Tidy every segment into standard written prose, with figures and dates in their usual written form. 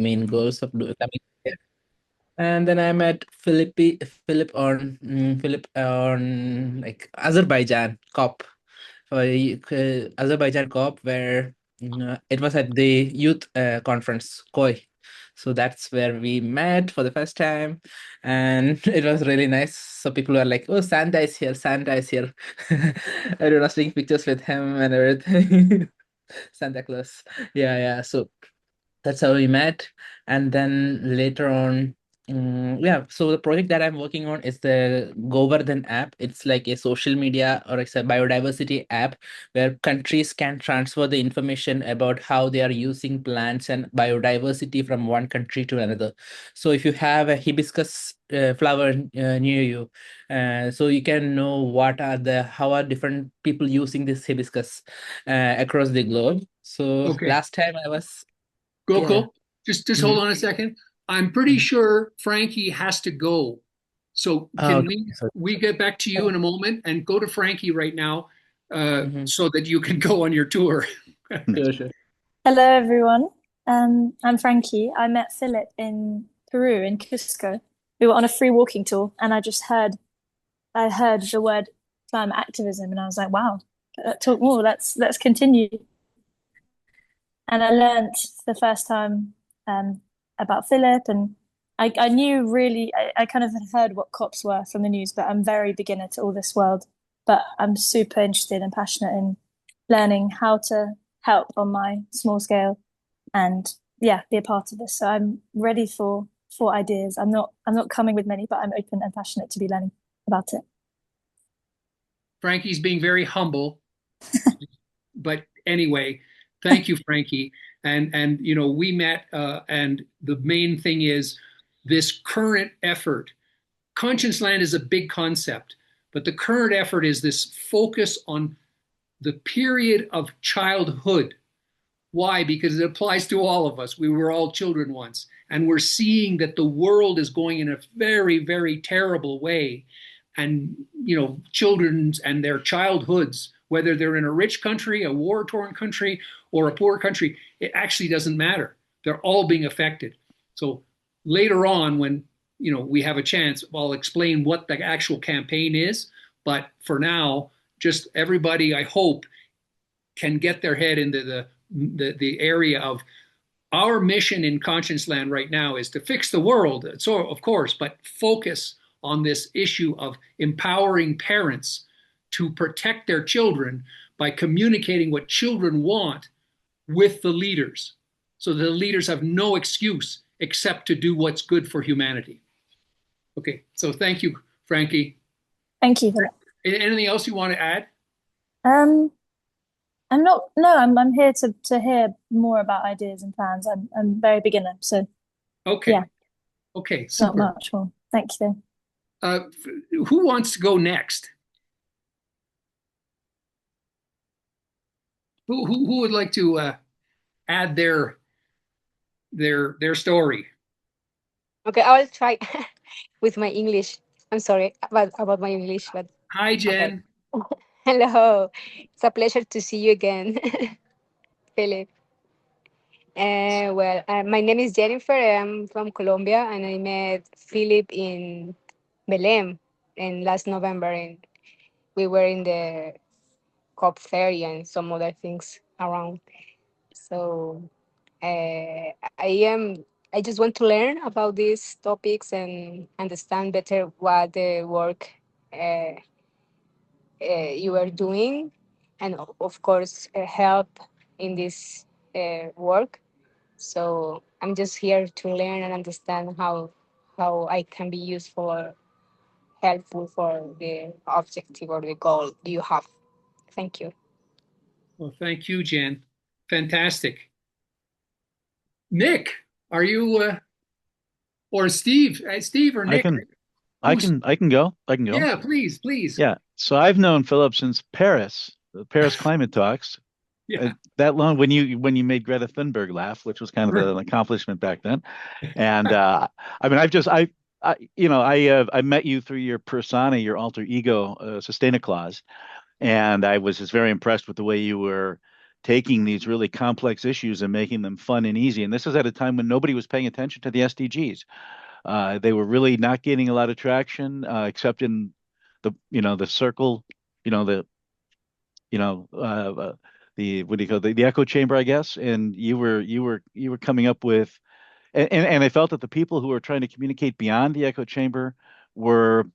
main goals of coming here. And then I met Philip on like Azerbaijan COP, Azerbaijan COP, where it was at the youth conference KOI. So that's where we met for the first time, and it was really nice. So people were like, "Oh, Santa is here! Santa is here!" Everyone was taking pictures with him and everything. Santa Claus. Yeah, yeah. So that's how we met. And then later on, yeah, so the project that I'm working on is the Govardhan app. It's like a social media, or it's a biodiversity app where countries can transfer the information about how they are using plants and biodiversity from one country to another. So if you have a hibiscus flower near you, so you can know how are different people using this hibiscus across the globe. So Okay. last time I was, yeah. Gokul, just hold Mhm. on a second. I'm pretty Mhm. sure Frankie has to go. So Oh, can okay. we get back to you in a moment and go to Frankie right now Mhm. so that you can go on your tour? Sure, sure. Hello, everyone. I'm Frankie. I met Philip in Peru, in Cusco. We were on a free walking tour, and I heard the word climate activism, and I was like, wow, talk more. Let's continue. And I learned the first time about Philip, and I knew really, I kind of had heard what COPs were from the news, but I'm very beginner to all this world. But I'm super interested and passionate in learning how to help on my small scale and yeah, be a part of this. So I'm ready for ideas. I'm not coming with many, but I'm open and passionate to be learning about it. Frankie's being very humble, but anyway, thank you, Frankie. And we met, and the main thing is this current effort. Conscience Land is a big concept, but the current effort is this focus on the period of childhood. Why? Because it applies to all of us. We were all children once, and we're seeing that the world is going in a very, very terrible way. And, children and their childhoods, whether they're in a rich country, a war torn country, or a poor country, it actually doesn't matter. They're all being affected. So later on, when we have a chance, I'll explain what the actual campaign is. But for now, just everybody, I hope, can get their head into the area of our mission in Conscience Land right now is to fix the world. So, of course, but focus on this issue of empowering parents to protect their children by communicating what children want with the leaders. So the leaders have no excuse except to do what's good for humanity. Okay, so thank you, Frankie. Thank you for that. Anything else you want to add? Um, I'm not, no, I'm here to hear more about ideas and plans. I'm very beginner, so Okay, yeah, okay, not super. much more. Thank you. Uh, who wants to go next? Who would like to add their story? Okay, I will try with my English. I'm sorry about my English, but Hi, okay. Jen. Hello. It's a pleasure to see you again, Philip. My name is Jennifer. I'm from Colombia, and I met Philip in Belém in last November, and we were in the COP fair and some other things around. So I am. I just want to learn about these topics and understand better what the work uh, you are doing, and of course help in this work. So I'm just here to learn and understand how I can be useful, helpful for the objective or the goal you have. Thank you. Well, thank you, Jen. Fantastic. Nick, are you or Steve? Steve or I Nick? can I Who's? can I can go. I can go. Yeah, please, please. Yeah. So I've known Philip since Paris, the Paris climate talks. Yeah. That long when you made Greta Thunberg laugh, which was kind of an accomplishment back then. And I mean, I met you through your persona, your alter ego, Sustainaclaus, and I was just very impressed with the way you were taking these really complex issues and making them fun and easy. And this is at a time when nobody was paying attention to the SDGs. They were really not gaining a lot of traction, except in the circle, you know, the, the what do you call it? The echo chamber, I guess. And you were coming up with, and I felt that the people who were trying to communicate beyond the echo chamber were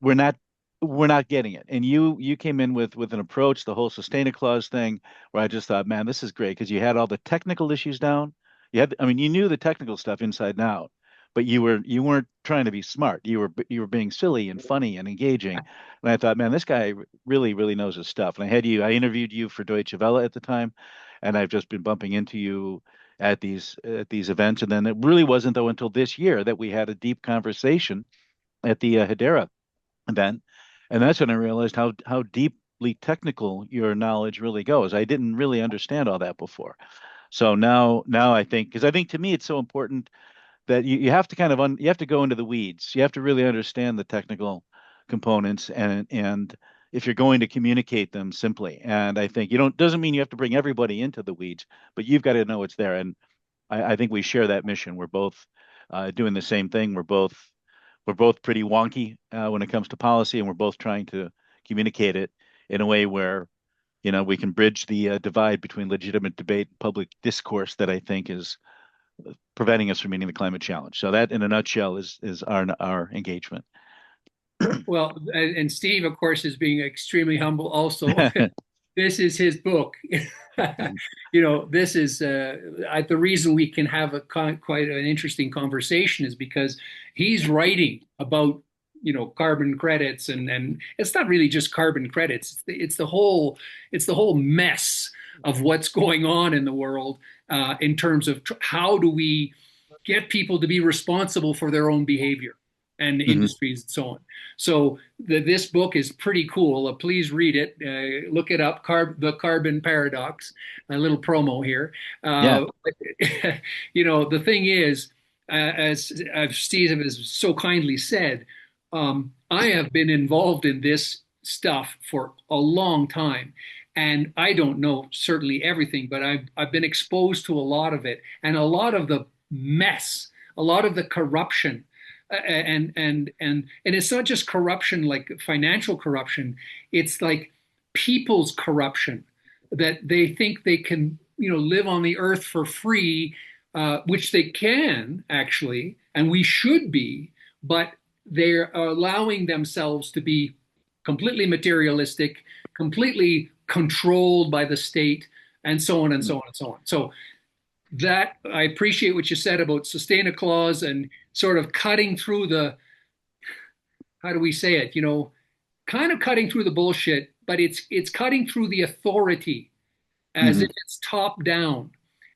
we're not we're not getting it. And you came in with an approach, the whole Sustaina clause thing, where I just thought, man, this is great because you had all the technical issues down. I mean, you knew the technical stuff inside and out, but you weren't trying to be smart. You were being silly and funny and engaging. And I thought, man, this guy really, really knows his stuff. And I interviewed you for Deutsche Welle at the time, and I've just been bumping into you at these events. And then it really wasn't though until this year that we had a deep conversation at the Hedera event, and that's when I realized how deeply technical your knowledge really goes. I didn't really understand all that before. So now I think, because I think to me it's so important that you have to you have to go into the weeds. You have to really understand the technical components, and if you're going to communicate them simply. And I think you don't doesn't mean you have to bring everybody into the weeds, but you've got to know it's there. And I think we share that mission. We're both doing the same thing. We're both pretty wonky when it comes to policy, and we're both trying to communicate it in a way where we can bridge the divide between legitimate debate and public discourse that I think is preventing us from meeting the climate challenge. So that, in a nutshell, is our engagement. Well, and Steve, of course, is being extremely humble also. This is his book. This is the reason we can have quite an interesting conversation is because he's writing about carbon credits, and it's not really just carbon credits. It's the whole mess of what's going on in the world in terms of how do we get people to be responsible for their own behavior and industries and so on. So this book is pretty cool. Please read it. Look it up, The Carbon Paradox, a little promo here. Yeah. The thing is, as Steve has so kindly said, I have been involved in this stuff for a long time. And I don't know certainly everything, but I've been exposed to a lot of it, and a lot of the mess, a lot of the corruption, and it's not just corruption like financial corruption. It's like people's corruption, that they think they can live on the earth for free, which they can actually, and we should be, but they're allowing themselves to be completely materialistic, completely controlled by the state, and so on and so on and so on. So that I appreciate what you said about Sustaina clause and sort of cutting through the, how do we say it? Kind of cutting through the bullshit, but it's cutting through the authority as if it's top down.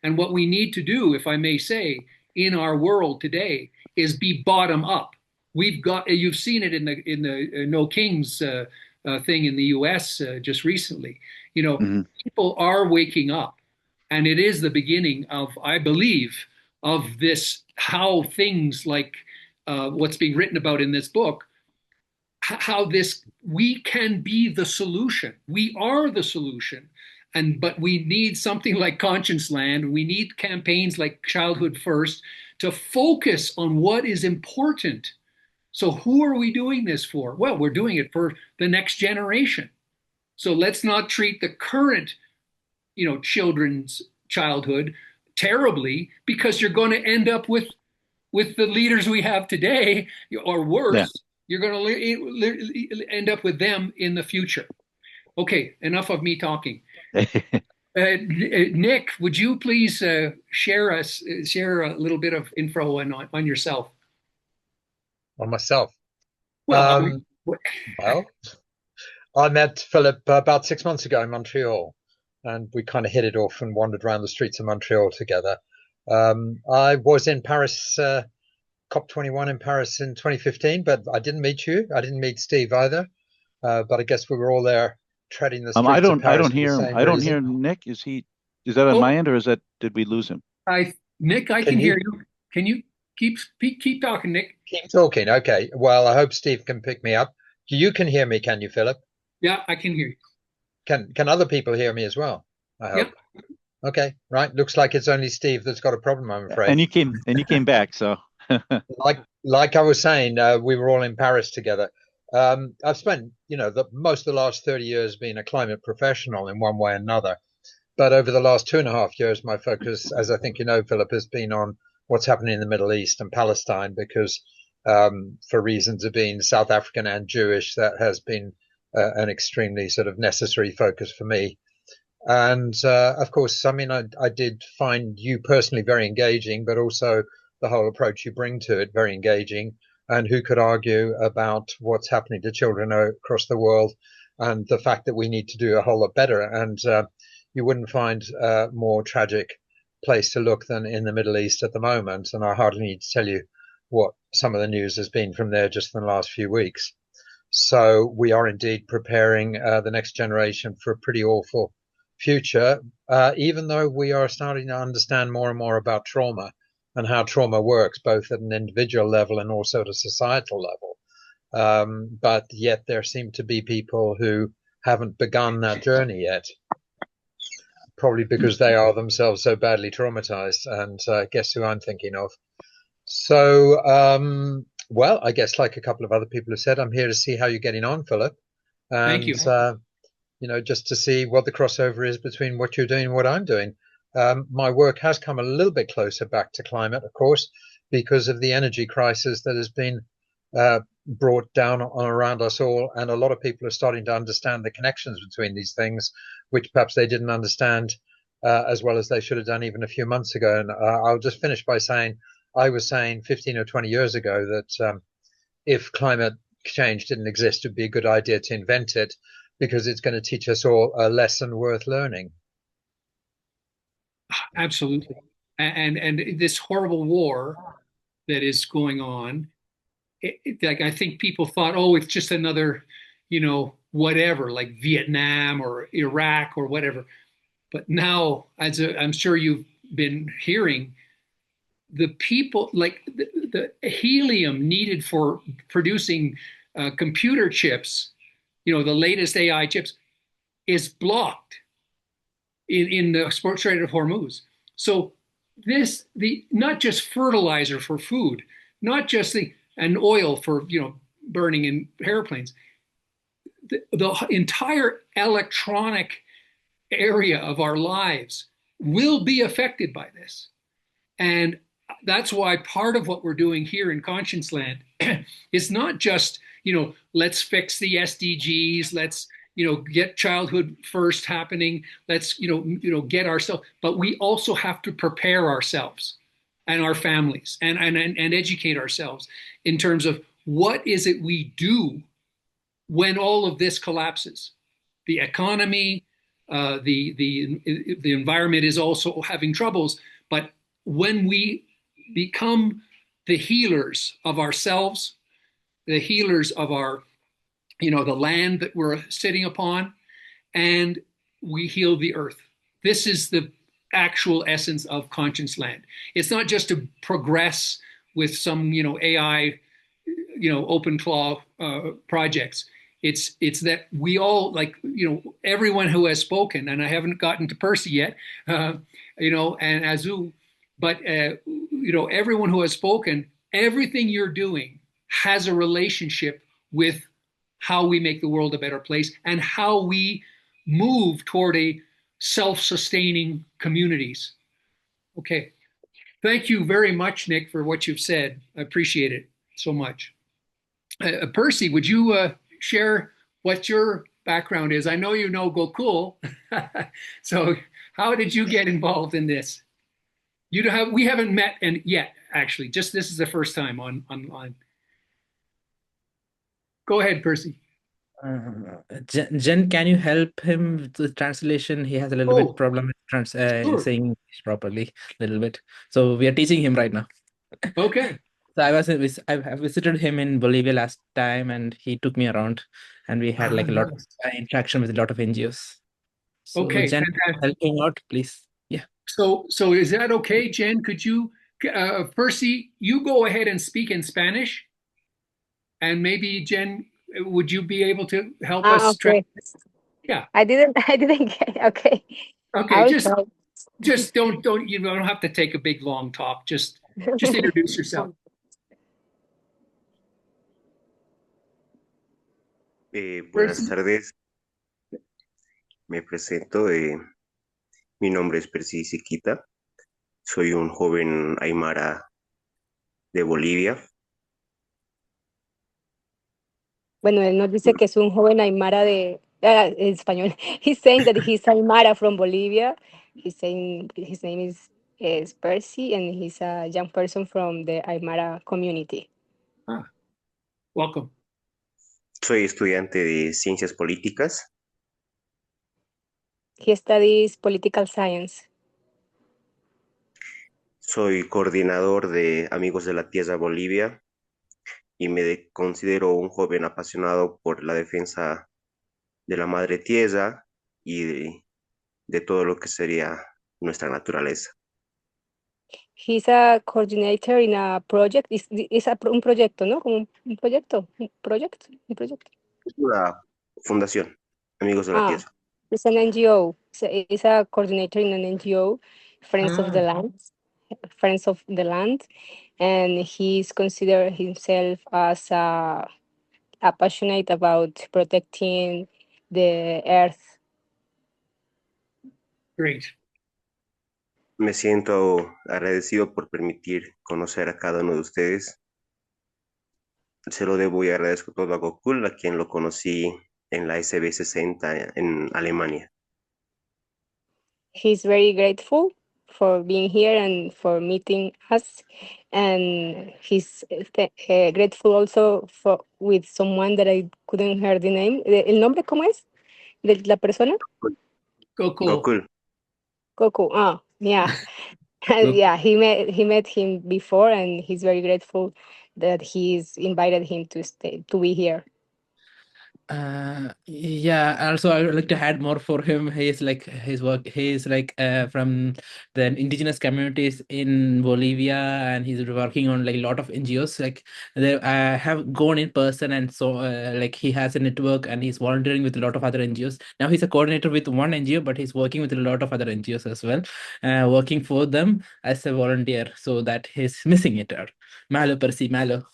And what we need to do, if I may say, in our world today is be bottom up. You've seen it in the No Kings thing in the U.S. Just recently. People are waking up, and it is the beginning of, I believe, of this, how things like what's being written about in this book, how we can be the solution. We are the solution. But we need something like ConscienceLAND. We need campaigns like Childhood First to focus on what is important. So who are we doing this for? Well, we're doing it for the next generation. So let's not treat the current, children's childhood terribly, because you're going to end up with the leaders we have today, or worse. Yeah. You're going to end up with them in the future. Okay, enough of me talking. Nick, would you please share a little bit of info on yourself? On myself? Well, I met Philip about 6 months ago in Montreal, and we kind of hit it off and wandered around the streets of Montreal together. I was in Paris, COP21 in Paris in 2015, but I didn't meet you. I didn't meet Steve either. But I guess we were all there treading the streets of Paris. I don't hear Nick. Is that on my end, or did we lose him? Nick, I can hear you. Can you keep talking, Nick? Keep talking. Okay. Well, I hope Steve can pick me up. You can hear me, can you, Philip? Yeah, I can hear you. Can other people hear me as well? I Yeah. hope. Okay, right. Looks like it's only Steve that's got a problem, I'm afraid. And you came back, so Like I was saying, we were all in Paris together. I've spent, the most of the last 30 years being a climate professional in one way or another. But over the last 2.5 years, my focus, as I think you know, Philip, has been on what's happening in the Middle East and Palestine, because for reasons of being South African and Jewish, that has been an extremely sort of necessary focus for me. And of course, I mean, I did find you personally very engaging, but also the whole approach you bring to it very engaging. And who could argue about what's happening to children across the world and the fact that we need to do a whole lot better? And you wouldn't find a more tragic place to look than in the Middle East at the moment. And I hardly need to tell you what some of the news has been from there just in the last few weeks. So we are indeed preparing the next generation for a pretty awful future, even though we are starting to understand more and more about trauma and how trauma works, both at an individual level and also at a societal level. But yet there seem to be people who haven't begun that journey yet, probably because they are themselves so badly traumatized. And guess who I'm thinking of? So, well, I guess like a couple of other people have said, I'm here to see how you're getting on, Philip. Thank you. Just to see what the crossover is between what you're doing and what I'm doing. My work has come a little bit closer back to climate, of course, because of the energy crisis that has been brought down on around us all. And a lot of people are starting to understand the connections between these things, which perhaps they didn't understand as well as they should have done even a few months ago. And I'll just finish by saying, I was saying 15 or 20 years ago that if climate change didn't exist, it'd be a good idea to invent it, because it's going to teach us all a lesson worth learning. Absolutely. And this horrible war that is going on, like I think people thought, oh, it's just another, whatever, like Vietnam or Iraq or whatever. But now, I'm sure you've been hearing, the people, like the helium needed for producing computer chips, the latest AI chips, is blocked in the Strait of Hormuz. So not just fertilizer for food, not just and oil for burning in airplanes, the entire electronic area of our lives will be affected by this. And that's why part of what we're doing here in ConscienceLAND is not just, let's fix the SDGs, let's, get childhood first happening, let's, get ourselves, but we also have to prepare ourselves and our families and educate ourselves in terms of what is it we do when all of this collapses. The economy, the environment is also having troubles, but when we become the healers of ourselves, the healers of our, the land that we're sitting upon, and we heal the earth. This is the actual essence of ConscienceLAND. It's not just to progress with some, AI, open claw projects. It's that we all, like, everyone who has spoken, and I haven't gotten to Percy yet, and Azu, but everyone who has spoken, everything you're doing has a relationship with how we make the world a better place and how we move toward a self-sustaining communities. Okay. Thank you very much, Nick, for what you've said. I appreciate it so much. Percy, would you share what your background is? I know you know Gokul. So how did you get involved in this? We haven't met yet, actually. Just this is the first time online. Go ahead, Percy. Jen, can you help him with the translation? He has a little bit problem with Sure. saying English properly, a little bit. So we are teaching him right now. Okay. So I visited him in Bolivia last time, and he took me around, and we had like a lot of interaction with a lot of NGOs. So Okay, Jen, fantastic. help him out, please. Yeah. So is that okay, Jen? Could you, Percy, you go ahead and speak in Spanish, and maybe Jen, would you be able to help us? Okay. Yeah. I didn't get. Okay. Okay, I'll just try. just don't you don't have to take a big long talk. Just introduce yourself. Buenas Percy. tardes, me presento. Mi nombre es Percy Siquita. Soy un joven aymara de Bolivia. Bueno, él nos dice que es un joven aymara de español. He's saying that he's aymara from Bolivia. He's saying his name is Percy, and he's a young person from the aymara community. Ah, welcome. Soy estudiante de ciencias políticas. He studies political science. Soy coordinador de Amigos de la Tierra Bolivia y considero un joven apasionado por la defensa de la madre tierra y de todo lo que sería nuestra naturaleza. He's a coordinator in a project. Un proyecto, ¿no? Como un proyecto. Un proyecto. Es una fundación, Amigos de la Ah, Tierra. it's an NGO. He's a coordinator in an NGO, Friends of the Ah, Land. Friends of the Land, and he's considered himself as a passionate about protecting the earth. great. Me siento agradecido por permitir conocer a cada uno de ustedes. Se lo debo y agradezco todo a Gokul, a quien lo conocí en la SB60 en Alemania. He's very grateful for being here and for meeting us, and he's grateful also for with someone that I couldn't hear the name. ¿El nombre cómo es? De la persona? Go cool. Gokul, Coco. Ah, yeah. Look, Yeah, he met him before, and he's very grateful that he's invited him to be here. yeah, also I would like to add more for him. He is like his work, he is like from the indigenous communities in Bolivia, and he's working on like a lot of NGOs. Like they have gone in person, and so like he has a network and he's volunteering with a lot of other NGOs. Now he's a coordinator with one NGO, but he's working with a lot of other NGOs as well, working for them as a volunteer. So that he's missing it out. Malo Percy, malo.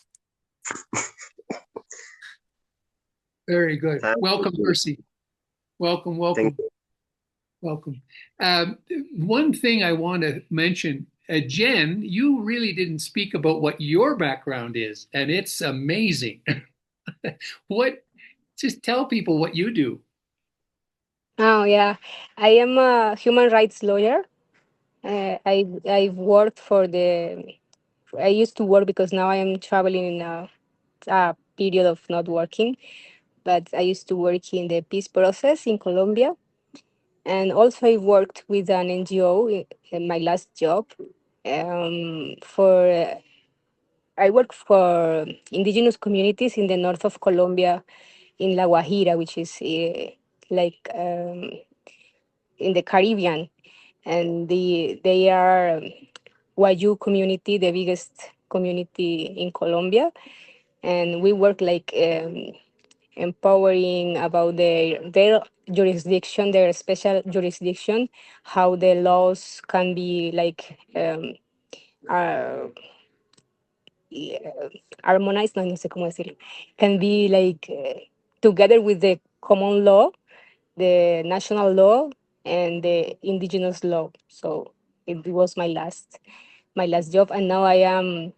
Very good. thank Welcome, you. Percy. Welcome, Thank welcome, you. welcome. One thing I want to mention, Jen, you really didn't speak about what your background is, and it's amazing. What? Just tell people what you do. Oh yeah, I am a human rights lawyer. I've worked for the. I used to work because now I am traveling in a period of not working. But I used to work in the peace process in Colombia, and also I worked with an NGO in my last job. For I work for indigenous communities in the north of Colombia, in La Guajira, which is like in the Caribbean, and they are Wayu community, the biggest community in Colombia, and we work like empowering about their jurisdiction, their special jurisdiction, how the laws can be like uh, harmonized, no sé cómo decirlo, can be like together with the common law, the national law, and the indigenous law. So it was my last job, and now I am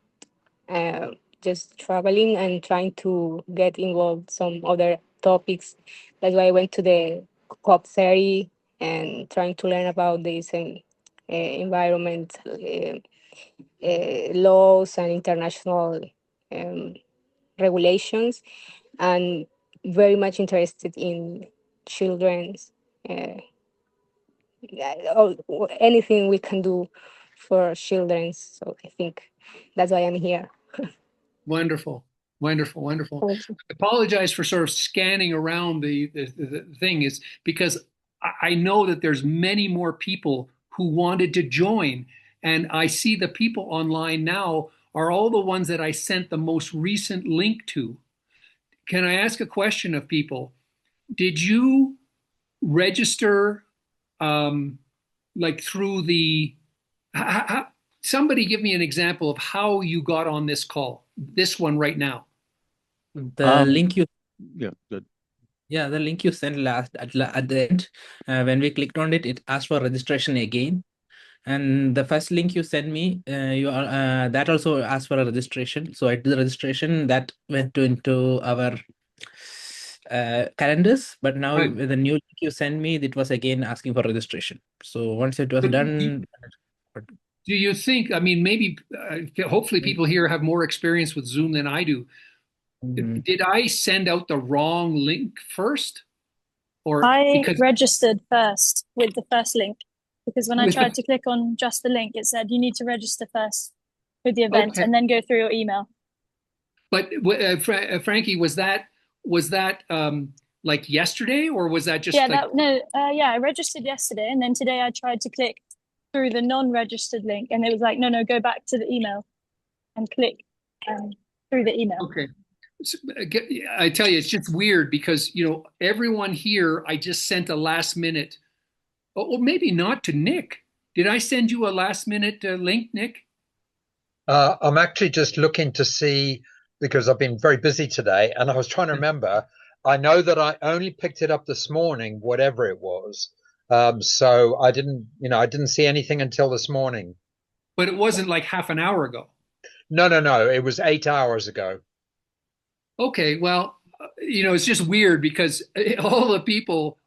uh, just traveling and trying to get involved some other topics. That's why I went to the COP30 and trying to learn about this and environment laws and international um, regulations, and very much interested in children's uh, anything we can do for children. So I think that's why I'm here. Wonderful, wonderful, wonderful. Thank you. I apologize for sort of scanning around the thing is because I know that there's many more people who wanted to join, and I see the people online now are all the ones that I sent the most recent link to. Can I ask a question of people? Did you register like through the somebody give me an example of how you got on this call, this one right now. The link you Yeah, good. Yeah, the link you sent at the end, when we clicked on it, it asked for registration again. And the first link you sent me, that also asked for a registration. So I did the registration, that went into our calendars. But now Right. with the new link you sent me, it was again asking for registration. So once it was But done, do you think, I mean, maybe, hopefully people here have more experience with Zoom than I do. Did I send out the wrong link first? Or I because registered first with the first link, because when I with the- tried to click on just the link, it said you need to register first with the event Okay. and then go through your email. But Frankie, was that like yesterday, or was that just Yeah, like I registered yesterday, and then today I tried to click through the non-registered link, and it was like, no, go back to the email and click through the email. okay? I tell you, it's just weird because everyone here, I just sent a last minute. Oh, maybe not to Nick. Did I send you a last minute link, Nick? I'm actually just looking to see, because I've been very busy today, and I was trying to remember. I know that I only picked it up this morning, whatever it was. So I didn't see anything until this morning. But it wasn't like half an hour ago. No. It was 8 hours ago. Okay, well, it's just weird because all the people,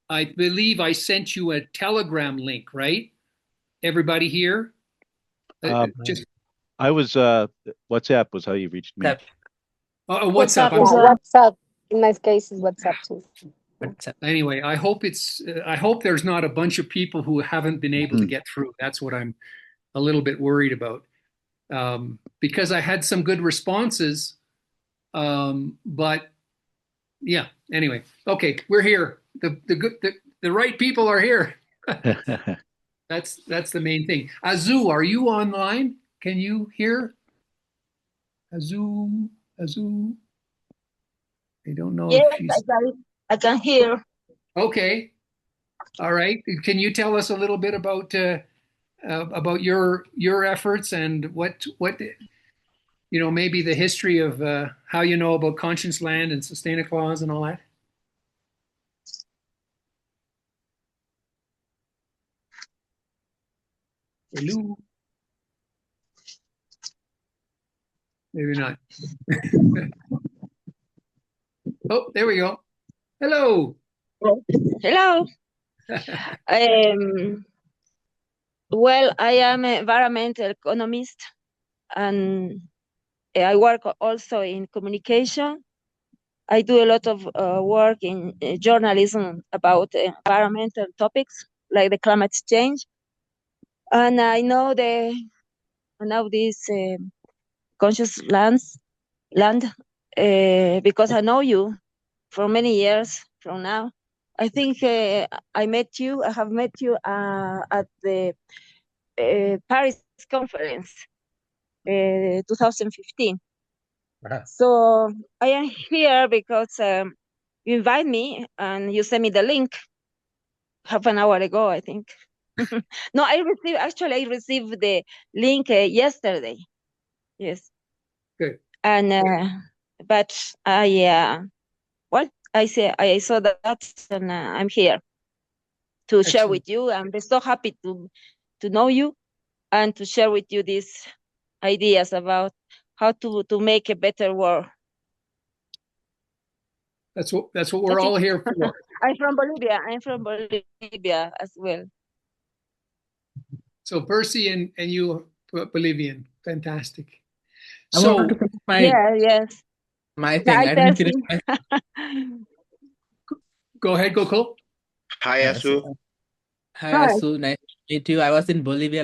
I believe I sent you a Telegram link, right? Everybody here? Just I was WhatsApp was how you reached me. that WhatsApp. WhatsApp as well. WhatsApp. In my case, is WhatsApp too. Anyway, I hope there's not a bunch of people who haven't been able to get through. That's what I'm a little bit worried about, because I had some good responses, but yeah. Anyway, okay, we're here. The right people are here. That's the main thing. Azu, are you online? Can you hear? Azu. I don't know if she's. I can hear. Okay. All right. Can you tell us a little bit about your efforts and what maybe the history of how you know about Conscience Land and Sustaina Clause and all that? Hello. Maybe not. Oh, there we go. Hello. Hello. Well, I am an environmental economist, and I work also in communication. I do a lot of work in journalism about environmental topics like the climate change, and I know this conscious land because I know you for many years from now. I think I have met you at the Paris conference, 2015. So I am here because you invite me and you sent me the link half an hour ago, I think. No, I received the link yesterday. Yes. Good. And but I saw that, and I'm here to share with you. I'm so happy to know you and to share with you these ideas about how to make a better world. That's what we're all here for. I'm from Bolivia as well. So Percy and you Bolivian, fantastic. I wanted to finish my thing. I didn't finish my... Go ahead, Gokul. Hi, Asu. Hi, Asu. Nice to meet you. I was in Bolivia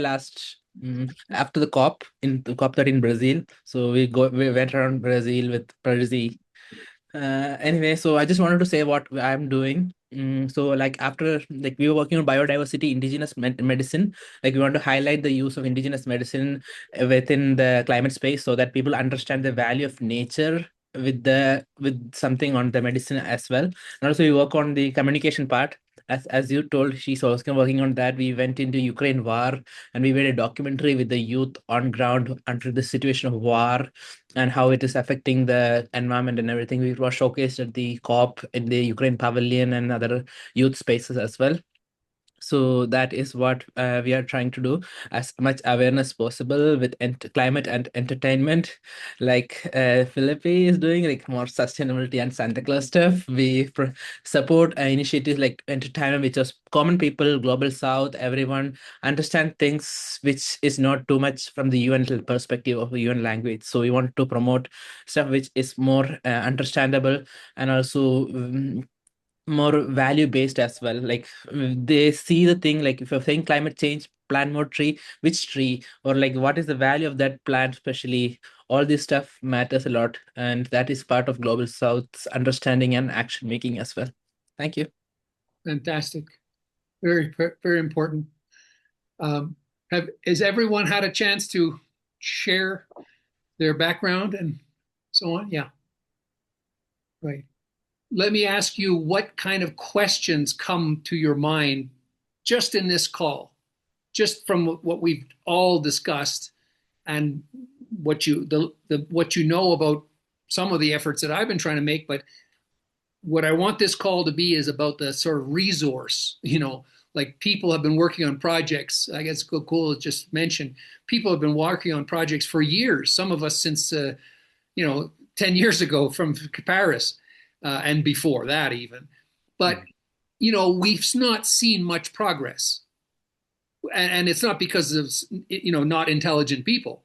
after the COP in 13 Brazil. So we went around Brazil with Percy. Anyway, so I just wanted to say what I'm doing. So like after we were working on biodiversity, indigenous medicine, we want to highlight the use of indigenous medicine within the climate space so that people understand the value of nature with something on the medicine as well. And also we work on the communication part. As you told, she's also working on that. We went into Ukraine war and we made a documentary with the youth on ground under the situation of war and how it is affecting the environment and everything. We were showcased at the COP in the Ukraine pavilion and other youth spaces as well. So that is what we are trying to do, as much awareness possible with climate and entertainment, like Philippe is doing, like more sustainability and Santa Claus stuff. We support initiatives like entertainment, which is common people, global South, everyone understand things which is not too much from the UN perspective of the UN language. So we want to promote stuff which is more understandable and also more value based as well. Like they see the thing, like if you're saying climate change, plant more tree, which tree, or like what is the value of that plant, especially all this stuff matters a lot, and that is part of global South's understanding and action making as well. Thank you. Fantastic. Very, very important. Has everyone had a chance to share their background and so on? Yeah. Right. Let me ask you, what kind of questions come to your mind just in this call, just from what we've all discussed and what you what you know about some of the efforts that I've been trying to make. But what I want this call to be is about the sort of resource, like people have been working on projects. I guess Cool just mentioned, people have been working on projects for years, some of us since 10 years ago from Paris, and before that even. But we've not seen much progress, and it's not because of not intelligent people.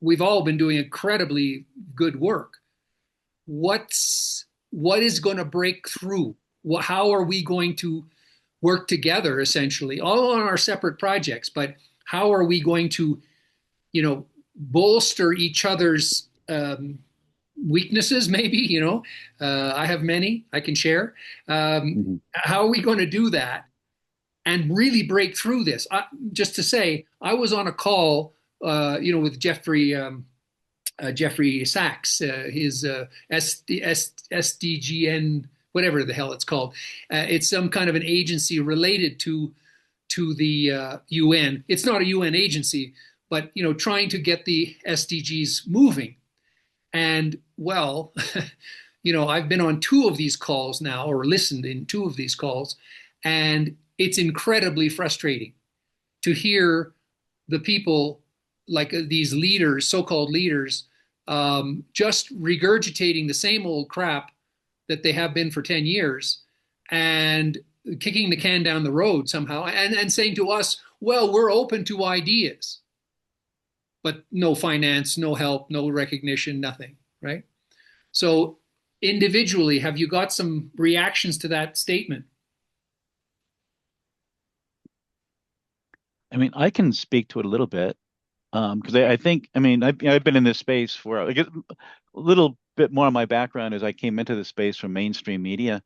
We've all been doing incredibly good work. What is going to break through? How are we going to work together, essentially, all on our separate projects? But how are we going to, bolster each other's weaknesses? Maybe, I have many I can share. How are we going to do that and really break through this? Just to say, I was on a call, with Jeffrey Sachs, his SDGN, whatever the hell it's called. It's some kind of an agency related to the UN. It's not a UN agency, but trying to get the SDGs moving. And well, I've been on 2 of these calls now, or listened in 2 of these calls, and it's incredibly frustrating to hear the people, like these leaders, so-called leaders, just regurgitating the same old crap that they have been for 10 years and kicking the can down the road somehow, and saying to us, well, we're open to ideas, but no finance, no help, no recognition, nothing, right? So individually, have you got some reactions to that statement? I mean, I can speak to it a little bit because I think, I mean, I've been in this space for a little bit more of my background as I came into the space from mainstream media.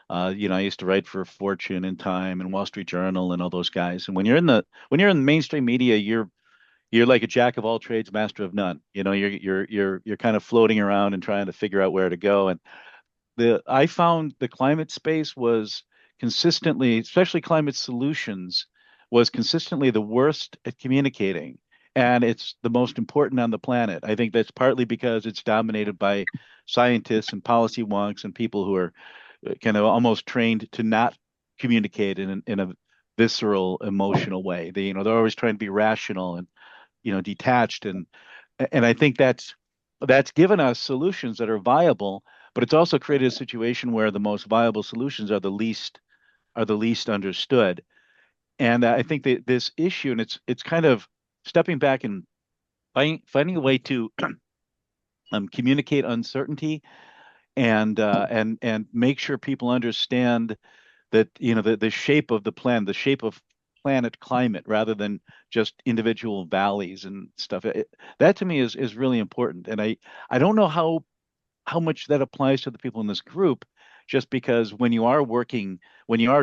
I used to write for Fortune and Time and Wall Street Journal and all those guys. And when you're in mainstream media, you're like a jack of all trades, master of none. You're kind of floating around and trying to figure out where to go. And I found the climate space was consistently, especially climate solutions, was consistently the worst at communicating. And it's the most important on the planet. I think that's partly because it's dominated by scientists and policy wonks and people who are kind of almost trained to not communicate in a visceral, emotional way. They're always trying to be rational and detached, and I think that's given us solutions that are viable, but it's also created a situation where the most viable solutions are the least understood. And I think that this issue, and it's kind of stepping back and finding a way to communicate uncertainty and make sure people understand that the shape of the plan, the shape of planet climate, rather than just individual valleys and stuff. That to me is really important, and I don't know how much that applies to the people in this group, just because when you are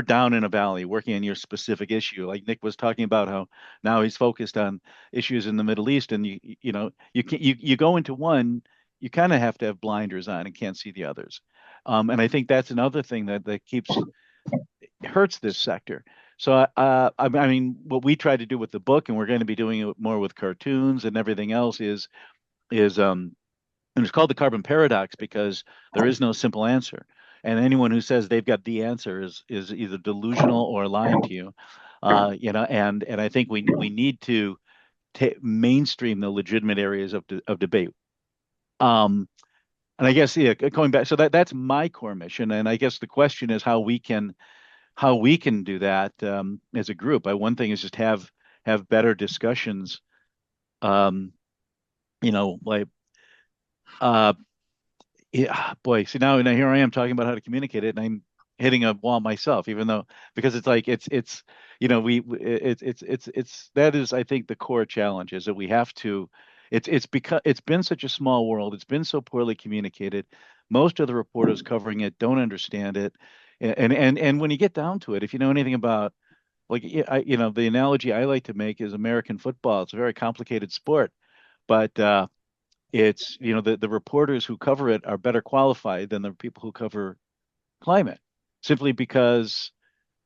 down in a valley working on your specific issue, like Nick was talking about how now he's focused on issues in the Middle East, and you go into one, you kind of have to have blinders on and can't see the others. And I think that's another thing that hurts this sector. So I mean, what we try to do with the book, and we're going to be doing it more with cartoons and everything else, is and it's called the carbon paradox because there is no simple answer. And anyone who says they've got the answer is either delusional or lying to you. And I think we need to mainstream the legitimate areas of debate. And I guess, yeah, going back, so that's my core mission. And I guess the question is how we can do that as a group. One thing is just have better discussions. Like yeah, boy. See now here I am talking about how to communicate it, and I'm hitting a wall myself, even though because it's like it's it's that is I think the core challenge is that we have to. It's because it's been such a small world. It's been so poorly communicated. Most of the reporters covering it don't understand it, and when you get down to it, if you know anything about like the analogy I like to make is American football. It's a very complicated sport, but it's the reporters who cover it are better qualified than the people who cover climate, simply because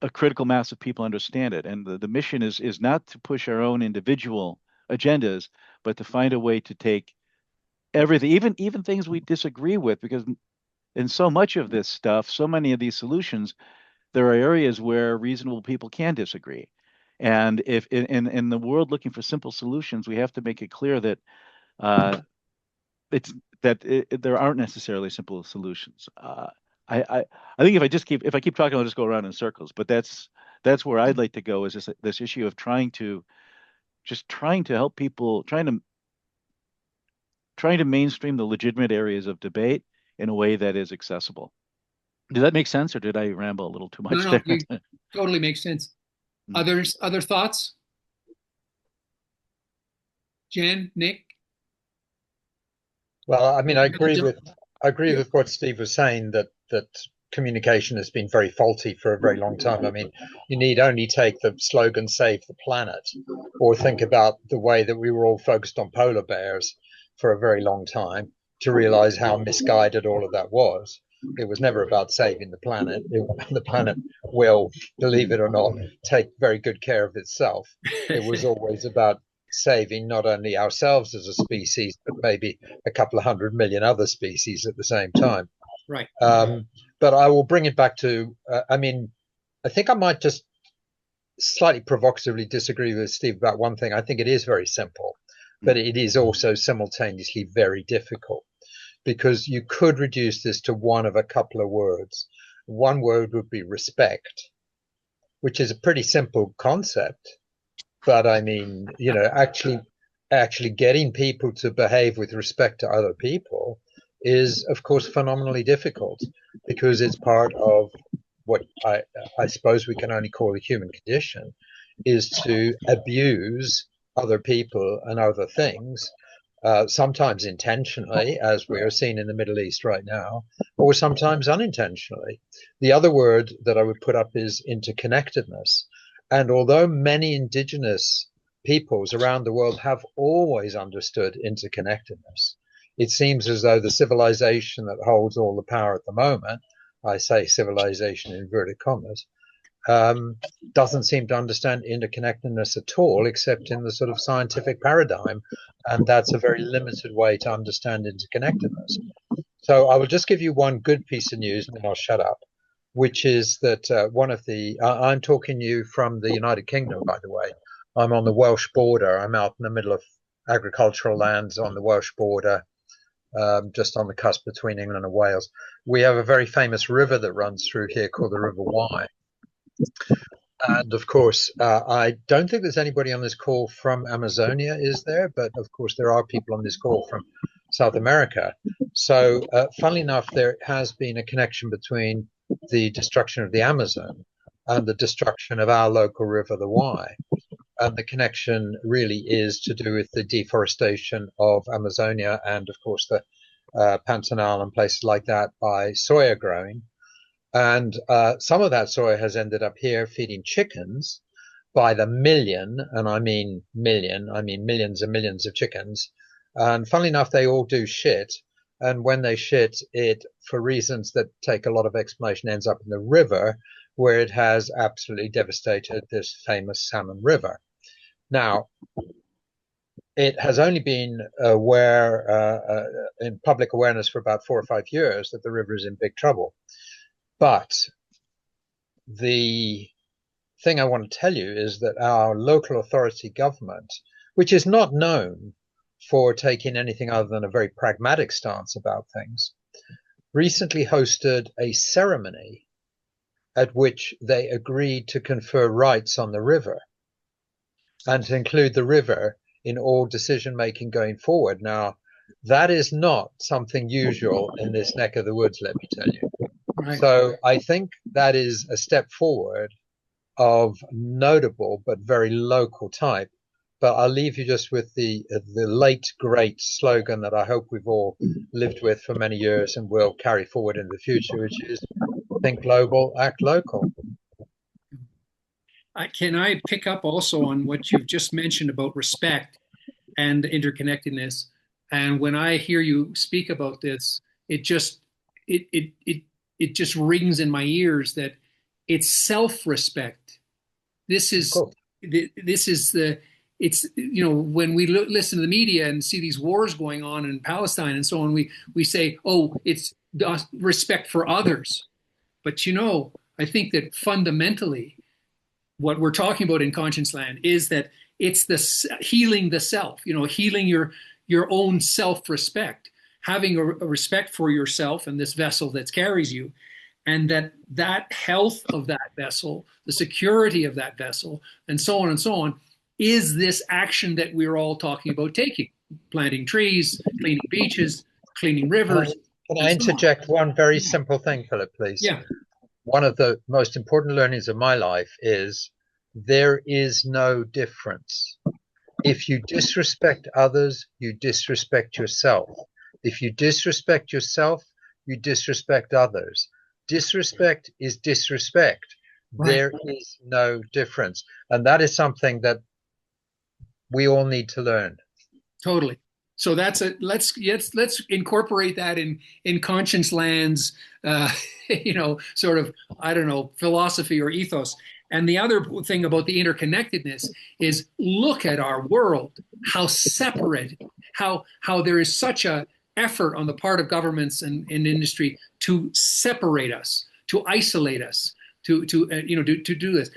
a critical mass of people understand it. And the mission is not to push our own individual agendas, but to find a way to take everything, even things we disagree with, because in so much of this stuff, so many of these solutions, there are areas where reasonable people can disagree. And if in the world looking for simple solutions, we have to make it clear that uh, it's there aren't necessarily simple solutions. I think if I keep talking, I'll just go around in circles. But that's where I'd like to go is this issue of trying to help people, trying to mainstream the legitimate areas of debate in a way that is accessible. Did that make sense, or did I ramble a little too much No, there? you totally makes sense. Other thoughts? Jen, Nick? Well, I mean, I agree with what Steve was saying that communication has been very faulty for a very long time. I mean, you need only take the slogan "Save the Planet," or think about the way that we were all focused on polar bears for a very long time to realize how misguided all of that was. It was never about saving the planet. The planet will, believe it or not, take very good care of itself. It was always about saving not only ourselves as a species, but maybe a couple of 100 million other species at the same time. Right. But I will bring it back to, I mean, I think I might just slightly provocatively disagree with Steve about one thing. I think it is very simple, but it is also simultaneously very difficult because you could reduce this to one of a couple of words. One word would be respect, which is a pretty simple concept. But I mean, actually getting people to behave with respect to other people is, of course, phenomenally difficult because it's part of what I suppose we can only call the human condition, is to abuse other people and other things, sometimes intentionally, as we are seeing in the Middle East right now, or sometimes unintentionally. The other word that I would put up is interconnectedness. And although many indigenous peoples around the world have always understood interconnectedness, it seems as though the civilization that holds all the power at the moment, I say civilization in inverted commas, doesn't seem to understand interconnectedness at all, except in the sort of scientific paradigm. And that's a very limited way to understand interconnectedness. So I will just give you one good piece of news and then I'll shut up, which is that I'm talking to you from the United Kingdom, by the way. I'm on the Welsh border. I'm out in the middle of agricultural lands on the Welsh border, just on the cusp between England and Wales. We have a very famous river that runs through here called the River Wye. And of course, I don't think there's anybody on this call from Amazonia, is there? But of course, there are people on this call from South America. So, funnily enough, there has been a connection between the destruction of the Amazon and the destruction of our local river, the Wye. And the connection really is to do with the deforestation of Amazonia and, of course, the Pantanal and places like that by soya growing. And some of that soya has ended up here feeding chickens by the million, and I mean millions and millions of chickens. And funnily enough, they all do shit. and when they shit, it, for reasons that take a lot of explanation, ends up in the river, where it has absolutely devastated this famous salmon river. Now, it has only been in public awareness for about 4 or 5 years that the river is in big trouble. But the thing I want to tell you is that our local authority government, which is not known for taking anything other than a very pragmatic stance about things, recently hosted a ceremony at which they agreed to confer rights on the river and to include the river in all decision making going forward. Now, that is not something usual in this neck of the woods, let me tell you. Right. So I think that is a step forward of notable but very local type. But I'll leave you just with the late great slogan that I hope we've all lived with for many years and will carry forward in the future, which is think global, act local. Can I pick up also on what you've just mentioned about respect and interconnectedness? And when I hear you speak about this, it just rings in my ears that it's self-respect. This is Cool. it's when we listen to the media and see these wars going on in Palestine and so on, we say, oh, it's respect for others. But I think that fundamentally what we're talking about in ConscienceLAND is that it's the healing the self, healing your own self-respect, having a respect for yourself and this vessel that carries you, and that health of that vessel, the security of that vessel, and so on, is this action that we're all talking about taking: planting trees, cleaning beaches, cleaning rivers. Can I interject one very simple thing, Philip, please? Yeah. One of the most important learnings of my life is there is no difference. If you disrespect others, you disrespect yourself. If you disrespect yourself, you disrespect others. Disrespect is disrespect. Right. There is no difference. And that is something that we all need to learn. Totally. So let's incorporate that in ConscienceLAND's sort of, I don't know, philosophy or ethos. And the other thing about the interconnectedness is look at our world, how separate, how there is such a effort on the part of governments and industry to separate us, to isolate us, to do this.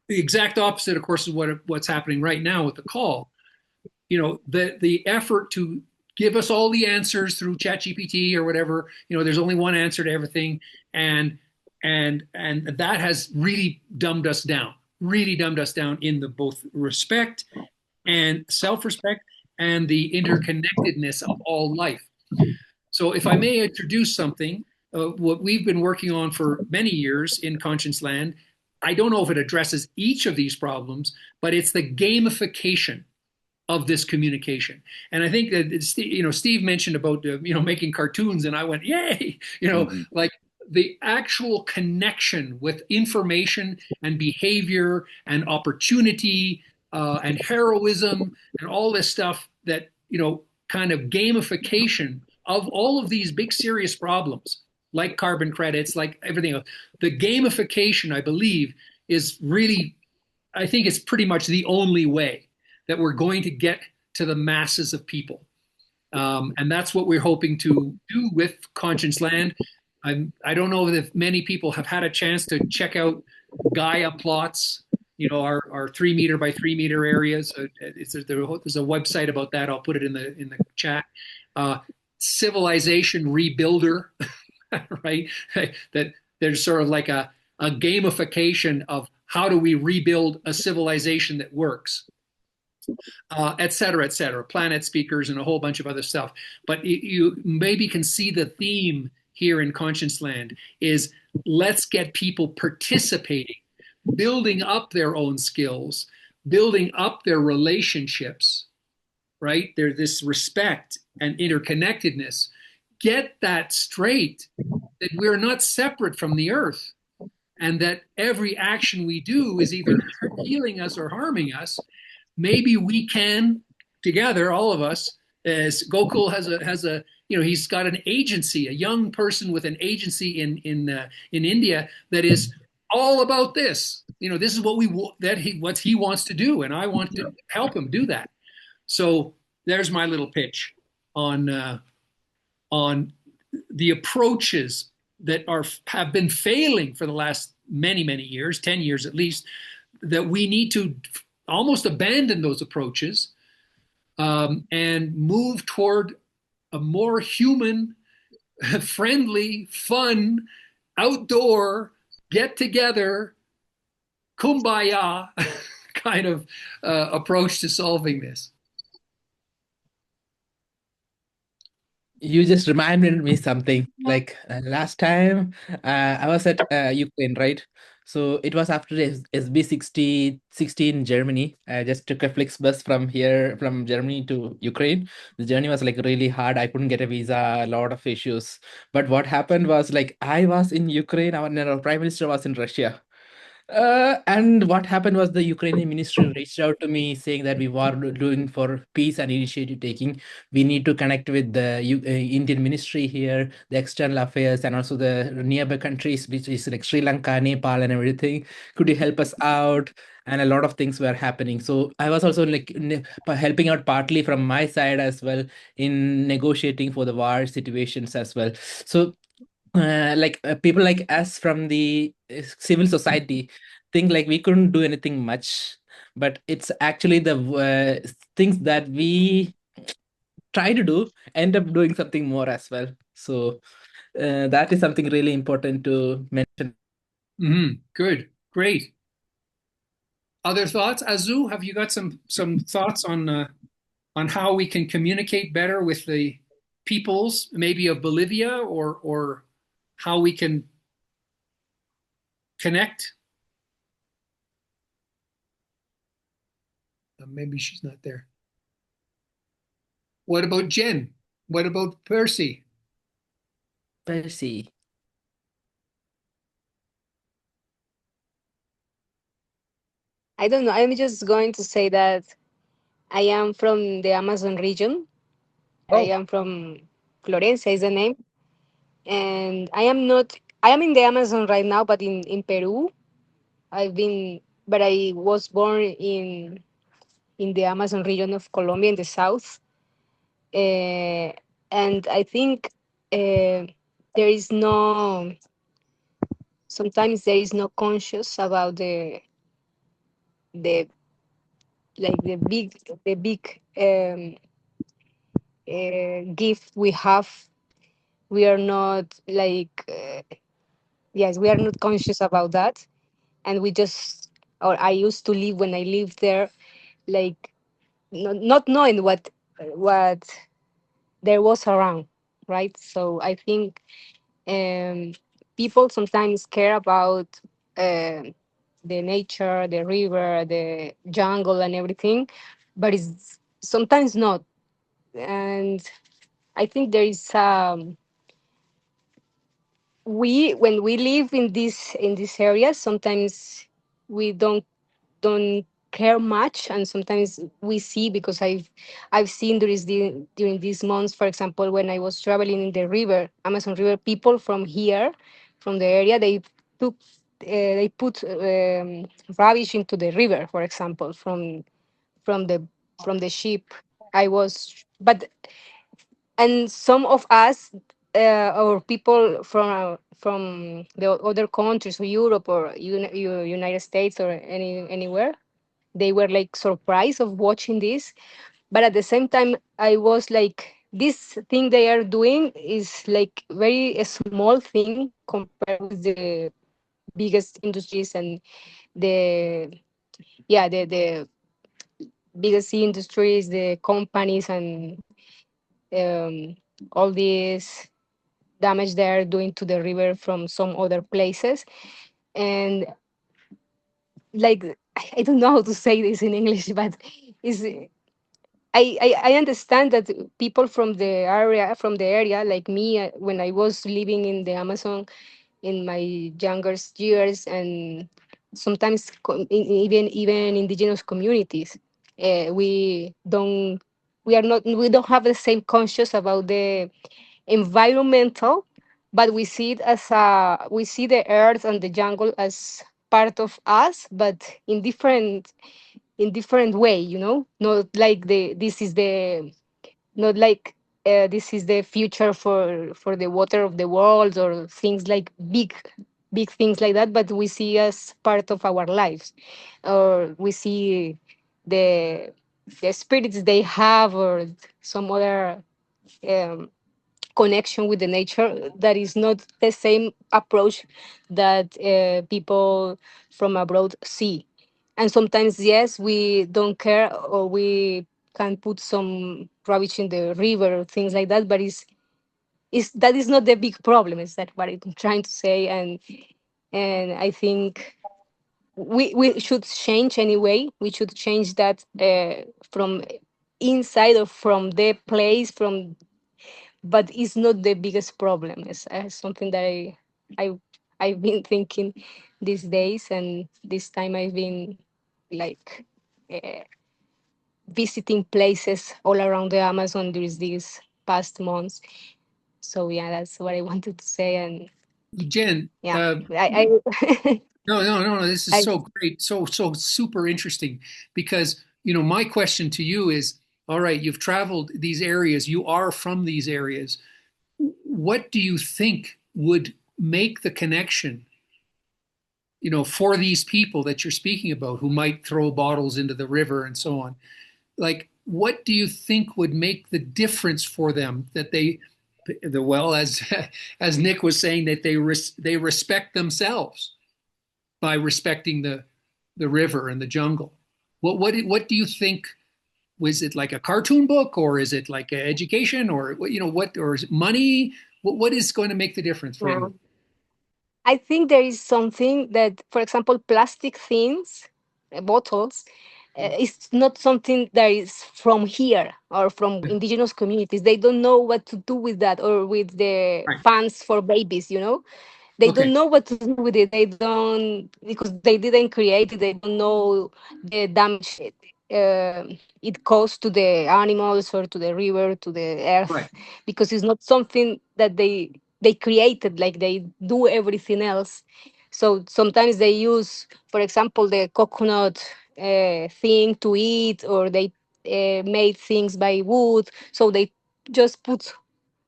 The exact opposite, of course, is what's happening right now with the call. The effort to give us all the answers through ChatGPT or whatever. There's only one answer to everything, and that has really dumbed us down. Really dumbed us down in the both respect and self-respect and the interconnectedness of all life. So, if I may introduce something, what we've been working on for many years in ConscienceLAND. I don't know if it addresses each of these problems, but it's the gamification of this communication. And I think that Steve mentioned about making cartoons, and I went, yay! Like the actual connection with information and behavior and opportunity and heroism and all this stuff that kind of gamification of all of these big serious problems, like carbon credits, like everything else. The gamification, I believe, is really, I think it's pretty much the only way that we're going to get to the masses of people. And that's what we're hoping to do with ConscienceLAND. I don't know if many people have had a chance to check out GaiaPlots, our 3 meter by 3 meter areas. There's a website about that. I'll put it in the chat. Civilization Rebuilder, right? That there's sort of like a gamification of how do we rebuild a civilization that works, et cetera, planet speakers and a whole bunch of other stuff. But you maybe can see the theme here in ConscienceLAND is let's get people participating, building up their own skills, building up their relationships, right? There's this respect and interconnectedness. Get that straight, that we're not separate from the earth, and that every action we do is either healing us or harming us. Maybe we can, together, all of us, as Gokul has he's got an agency, a young person with an agency in India that is all about this. This is what what he wants to do, and I want to help him do that. So there's my little pitch on the approaches that have been failing for the last many years, 10 years at least, that we need to almost abandon those approaches and move toward a more human, friendly, fun, outdoor, get together, kumbaya kind of approach to solving this. You just reminded me something. Like last time, I was at Ukraine, right? So it was after SB16 in Germany. I just took a Flixbus from here, from Germany to Ukraine. The journey was like really hard. I couldn't get a visa, a lot of issues. But what happened was like I was in Ukraine, our prime minister was in Russia. And what happened was the Ukrainian ministry reached out to me saying that we were doing for peace and initiative taking. We need to connect with the Indian ministry here, the external affairs, and also the nearby countries, which is like Sri Lanka, Nepal, and everything. Could you help us out? And a lot of things were happening. So I was also like helping out partly from my side as well in negotiating for the war situations as well. So people like us from the civil society think like we couldn't do anything much, but it's actually the things that we try to do end up doing something more as well. So that is something really important to mention. Good, great. Other thoughts, Azu? Have you got some thoughts on how we can communicate better with the peoples, maybe of Bolivia, or how we can connect? Maybe she's not there. What about Jen? What about Percy? Percy. I don't know. I'm just going to say that I am from the Amazon region. I am from Florencia is the name. And I am not, I am in the Amazon right now, but in Peru. But I was born in the Amazon region of Colombia in the south. Uh, and I think there is no, sometimes there is no conscious about the like the big gift we have. We are not like yes, we are not conscious about that, and we just, or I used to live when I lived there, like not knowing what there was around, right? So I think um, people sometimes care about the nature, the river, the jungle, and everything, but it's sometimes not. And I think there is we when we live in this area, sometimes we don't care much, and sometimes we see, because I've seen during these months, for example, when I was traveling in the river, Amazon River, people from here, from the area, took they put rubbish into the river, for example, from the from the ship. I was but And some of us, or people from the other countries, or Europe, or United States, or anywhere, they were like surprised of watching this. But at the same time, I was like, this thing they are doing is like very a small thing compared with the biggest industries, and the the biggest industries, the companies, and um, all these damage they are doing to the river from some other places. And like, I don't know how to say this in English, but is I understand that people from the area like me, when I was living in the Amazon in my younger years, and sometimes even indigenous communities, we don't we don't have the same conscious about the environmental, but we see it as we see the earth and the jungle as part of us, but in different way, not like this is the not like this is the future for the water of the world or things like big things like that, but we see as part of our lives, or we see the the spirits they have, or some other um, connection with the nature that is not the same approach that people from abroad see. And sometimes, yes, we don't care, or we can put some rubbish in the river or things like that, but is that is not the big problem. Is that what I'm trying to say? And I think we should change anyway. We should change that from inside, or from the place, from, but it's not the biggest problem. It's something that I I've been thinking these days, and this time I've been like uh, visiting places all around the Amazon during these past months. So yeah, that's what I wanted to say. And Jen, yeah, I no. This is I so great, so super interesting. Because my question to you is: all right, you've traveled these areas, you are from these areas. What do you think would make the connection, for these people that you're speaking about, who might throw bottles into the river and so on? Like, what do you think would make the difference for them, that well, as as Nick was saying, that they respect themselves by respecting the river and the jungle? What do you think? Was it like a cartoon book, or is it like education, or or is it money? What is going to make the difference for yeah. you? I think there is something that, for example, plastic things, bottles, it's not something that is from here or from indigenous communities. They don't know what to do with that, or with the Right. fans for babies, They Okay. don't know what to do with it. They don't, because they didn't create it. They don't know the damage it caused to the animals, or to the river, to the Right. earth, because it's not something that they created like they do everything else. So sometimes they use, for example, the coconut thing to eat, or they made things by wood. So they just put,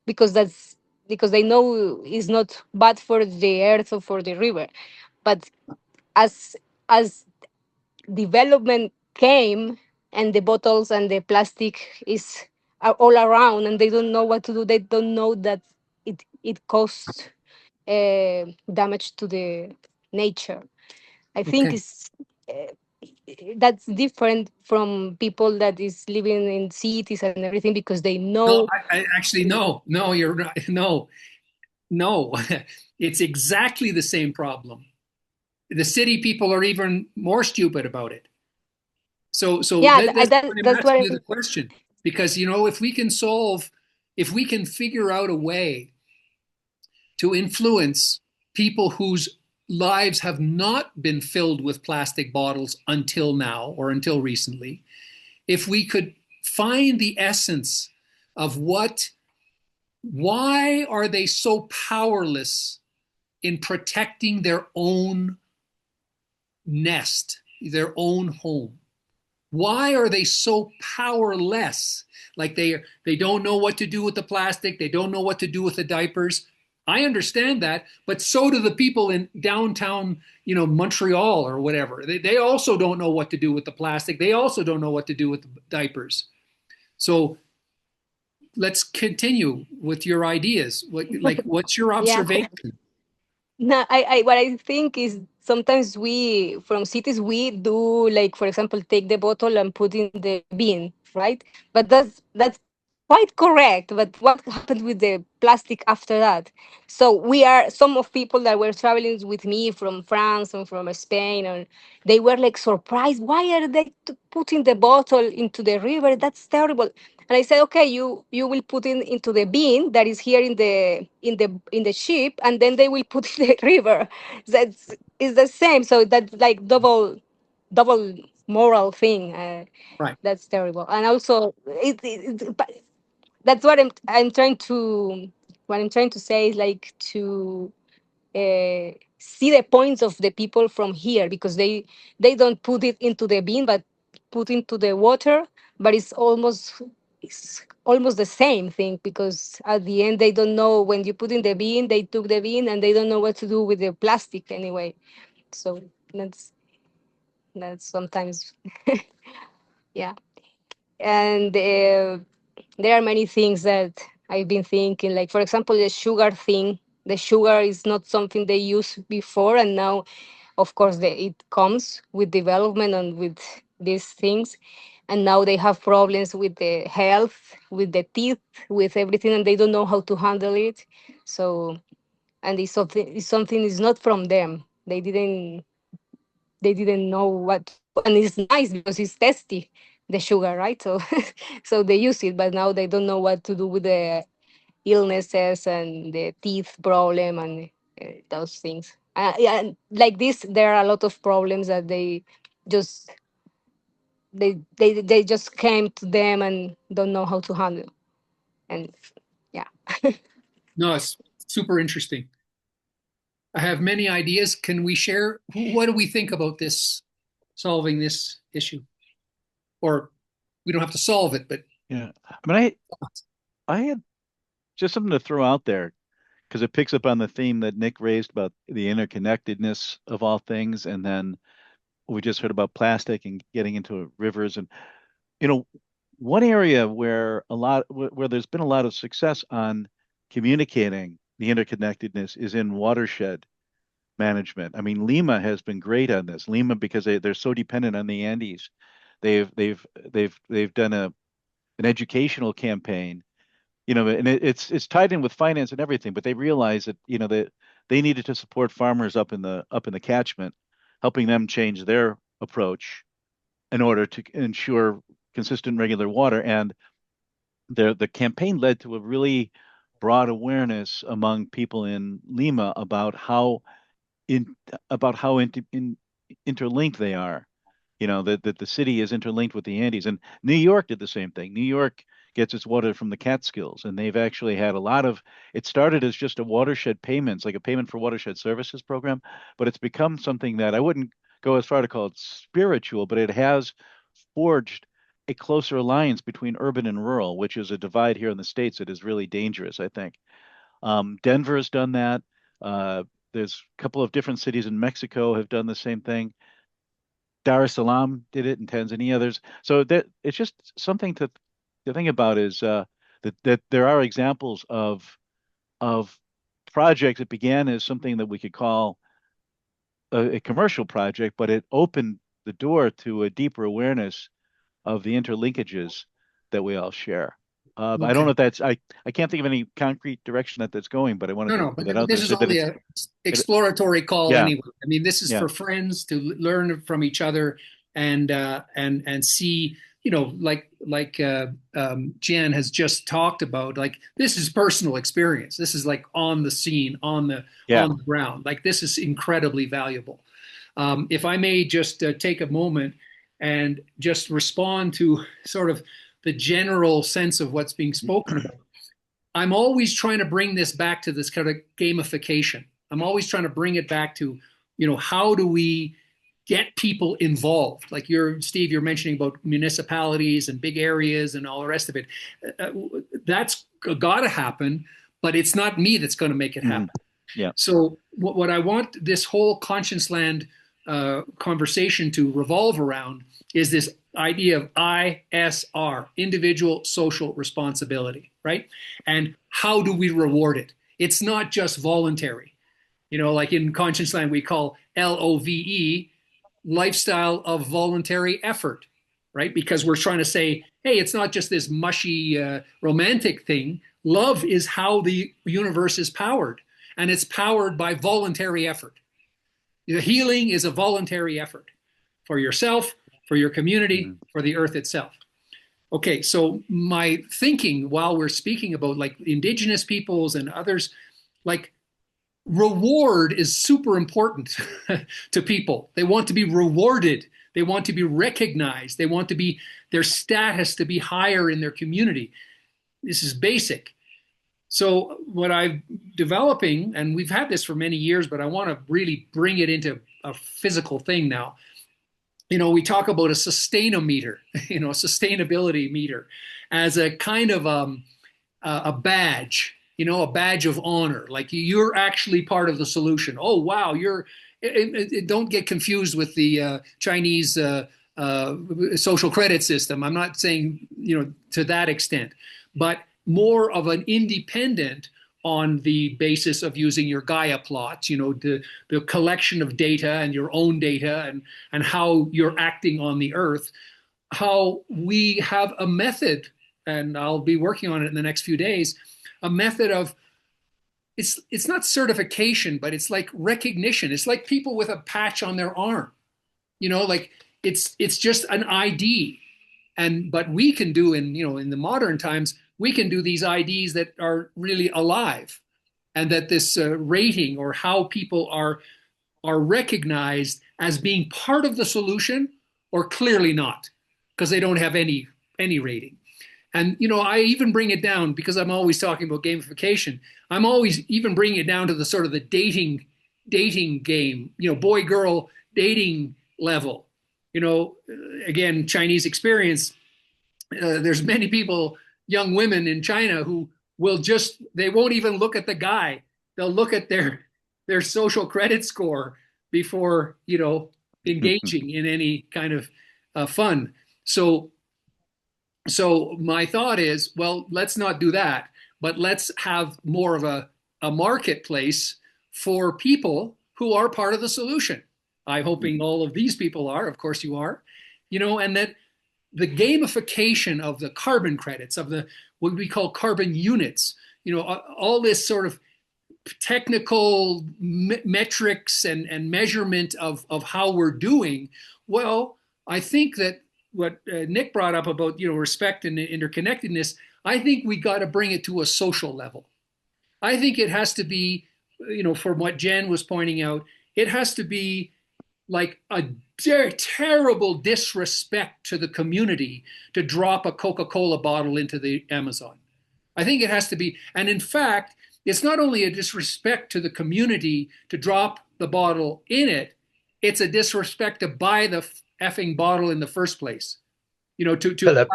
because that's because they know it's not bad for the earth or for the river. But as as development came, and the bottles and the plastic are all around, and they don't know what to do, they don't know that it causes damage to the nature. I think Okay. it's that's different from people that is living in cities and everything, because they No, know. I actually no. You're right. No. It's exactly the same problem. The city people are even more stupid about it. So Yeah, that's why I'm that's what asking I you the question, because if we can figure out a way to influence people whose lives have not been filled with plastic bottles until now, or until recently, if we could find the essence of why are they so powerless in protecting their own nest, their own home? Why are they so powerless? Like they don't know what to do with the plastic, they don't know what to do with the diapers. I understand that, but so do the people in downtown, Montreal or whatever. They also don't know what to do with the plastic. They also don't know what to do with the diapers. So let's continue with your ideas. What's your yeah. observation? No, I what I think is, sometimes we from cities we do, like, for example, take the bottle and put in the bin, right? But that's quite correct. But what happened with the plastic after that? So we are some of people that were traveling with me from France and from Spain, and they were like surprised. Why are they putting the bottle into the river? That's terrible. And I said, okay, you will put in into the bin that is here in the ship, and then they will put in the river. That's is the same. So that's like double moral thing. Right. That's terrible. And also, but that's what I'm trying to say is like to see the points of the people from here, because they don't put it into the bin but put into the water, but it's almost the same thing, because at the end they don't know, when you put in the bin, they took the bin and they don't know what to do with the plastic anyway. So that's sometimes yeah. And there are many things that I've been thinking, like for example the sugar thing. The sugar is not something they used before, and now of course it comes with development and with these things, and now they have problems with the health, with the teeth, with everything, and they don't know how to handle it. So, and it's something is not from them. They didn't know what to do. And it's nice because it's tasty, the sugar, right? So so they use it, but now they don't know what to do with the illnesses and the teeth problem and those things. Yeah, and like this, there are a lot of problems that just they just came to them and don't know how to handle. And yeah. No, it's super interesting. I have many ideas. Can we share? What do we think about this, solving this issue? Or we don't have to solve it, but Yeah. I mean, I had just something to throw out there because it picks up on the theme that Nick raised about the interconnectedness of all things, and then we just heard about plastic and getting into rivers. And you know, one area where where there's been a lot of success on communicating the interconnectedness is in watershed management. I mean, Lima has been great on this. Lima, because they're so dependent on the Andes, they've done an educational campaign, and it's tied in with finance and everything, but they realize that, that they needed to support farmers up in the catchment, helping them change their approach in order to ensure consistent regular water. And the campaign led to a really broad awareness among people in Lima in about how interlinked they are. That the city is interlinked with the Andes. And New York did the same thing. New York gets its water from the Catskills, and they've actually had a lot of. It started as just a watershed payments, like a payment for watershed services program, but it's become something that I wouldn't go as far to call it spiritual, but it has forged a closer alliance between urban and rural, which is a divide here in the States that is really dangerous, I think. Denver has done that. Uh, there's a couple of different cities in Mexico have done the same thing. Dar es Salaam did it in Tanzania. So that it's just something to think about is that there are examples of projects that began as something that we could call a commercial project, but it opened the door to a deeper awareness of the interlinkages that we all share. I don't okay. know if I can't think of any concrete direction that's going, but I wanted to No, put but that out there this to is say that only a exploratory call yeah, anyway. I mean, this is yeah, for friends to learn from each other and see, Jan has just talked about, like this is personal experience. This is like on the scene, yeah. on the ground. Like this is incredibly valuable. If I may just take a moment and just respond to sort of the general sense of what's being spoken about. I'm always trying to bring this back to this kind of gamification. I'm always trying to bring it back to, how do we get people involved? Like Steve, you're mentioning about municipalities and big areas and all the rest of it. That's got to happen, but it's not me that's going to make it happen. Yeah. So what I want this whole ConscienceLAND conversation to revolve around is this idea of ISR, individual social responsibility, right? And how do we reward it? It's not just voluntary. Like in ConscienceLAND, we call LOVE, lifestyle of voluntary effort, right? Because we're trying to say, hey, it's not just this mushy romantic thing. Love is how the universe is powered, and it's powered by voluntary effort. The healing is a voluntary effort for yourself, for your community, for the earth itself. Okay, so my thinking while we're speaking about like indigenous peoples and others, like reward is super important to people. They want to be rewarded. They want to be recognized. They want their status to be higher in their community. This is basic. So what I'm developing, and we've had this for many years, but I want to really bring it into a physical thing now. We talk about a sustainometer, a sustainability meter, as a kind of a badge, a badge of honor. Like you're actually part of the solution. Oh, wow, don't get confused with the Chinese social credit system. I'm not saying, to that extent, but more of an independent on the basis of using your GaiaPlots, the collection of data and your own data and how you're acting on the earth, how we have a method, and I'll be working on it in the next few days, a method of, it's not certification, but it's like recognition. It's like people with a patch on their arm, like it's just an ID. But we can do in the modern times, we can do these IDs that are really alive, and that this rating or how people are recognized as being part of the solution or clearly not, because they don't have any rating. And I even bring it down, because I'm always talking about gamification. I'm always even bringing it down to the sort of the dating game, boy girl dating level. Again, Chinese experience. There's many people, young women in China, who they won't even look at the guy. They'll look at their social credit score before engaging in any kind of fun. So my thought is, well, let's not do that, but let's have more of a marketplace for people who are part of the solution. I'm hoping all of these people are. Of course you are. And that the gamification of the carbon credits, of the what we call carbon units, all this sort of technical metrics and measurement of how we're doing. Well, I think that what Nick brought up about respect and interconnectedness, I think we got to bring it to a social level. I think it has to be, from what Jen was pointing out, it has to be like a terrible disrespect to the community to drop a Coca-Cola bottle into the Amazon. I think it has to be, and in fact, it's not only a disrespect to the community to drop the bottle in it, it's a disrespect to buy the effing bottle in the first place. Philip,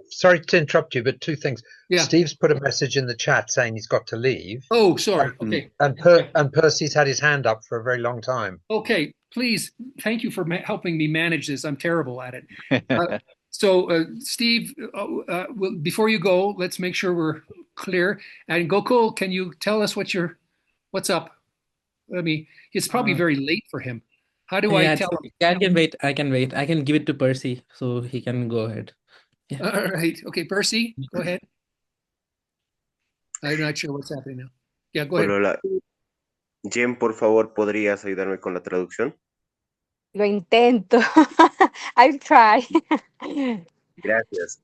sorry to interrupt you, but two things. Yeah. Steve's put a message in the chat saying he's got to leave. Oh, sorry. Okay. And Percy's had his hand up for a very long time. Okay, please. Thank you for helping me manage this. I'm terrible at it. So, Steve, before you go, let's make sure we're clear. And Gokul, can you tell us what's up? It's probably very late for him. How do I tell him? I can wait. I can give it to Percy so he can go ahead. Yeah. All right. Okay, Percy, go ahead. I'm not sure what's happening now. Yeah, go ahead. Hola. Jen, por favor, ¿podrías ayudarme con la traducción? Lo intento. I'll try. Gracias.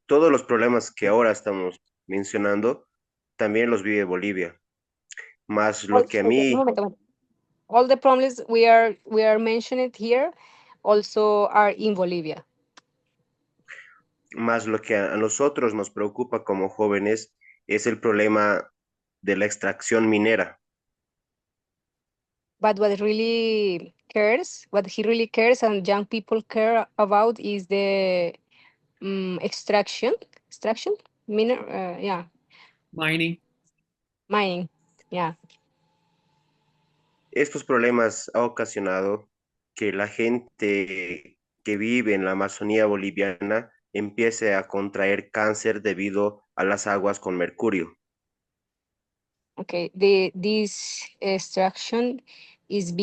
Todos los problemas que ahora estamos mencionando también los vive Bolivia. Más lo que a mí... All the problems we are mentioning here also are in Bolivia. Más lo que a nosotros nos preocupa como jóvenes es el problema de la extracción minera. But what he really cares and young people care about is the extraction, Mining, yeah. Estos problemas ha ocasionado que la gente que vive en la Amazonía boliviana empiece a contraer cáncer debido a las aguas con mercurio. Okay, this extraction is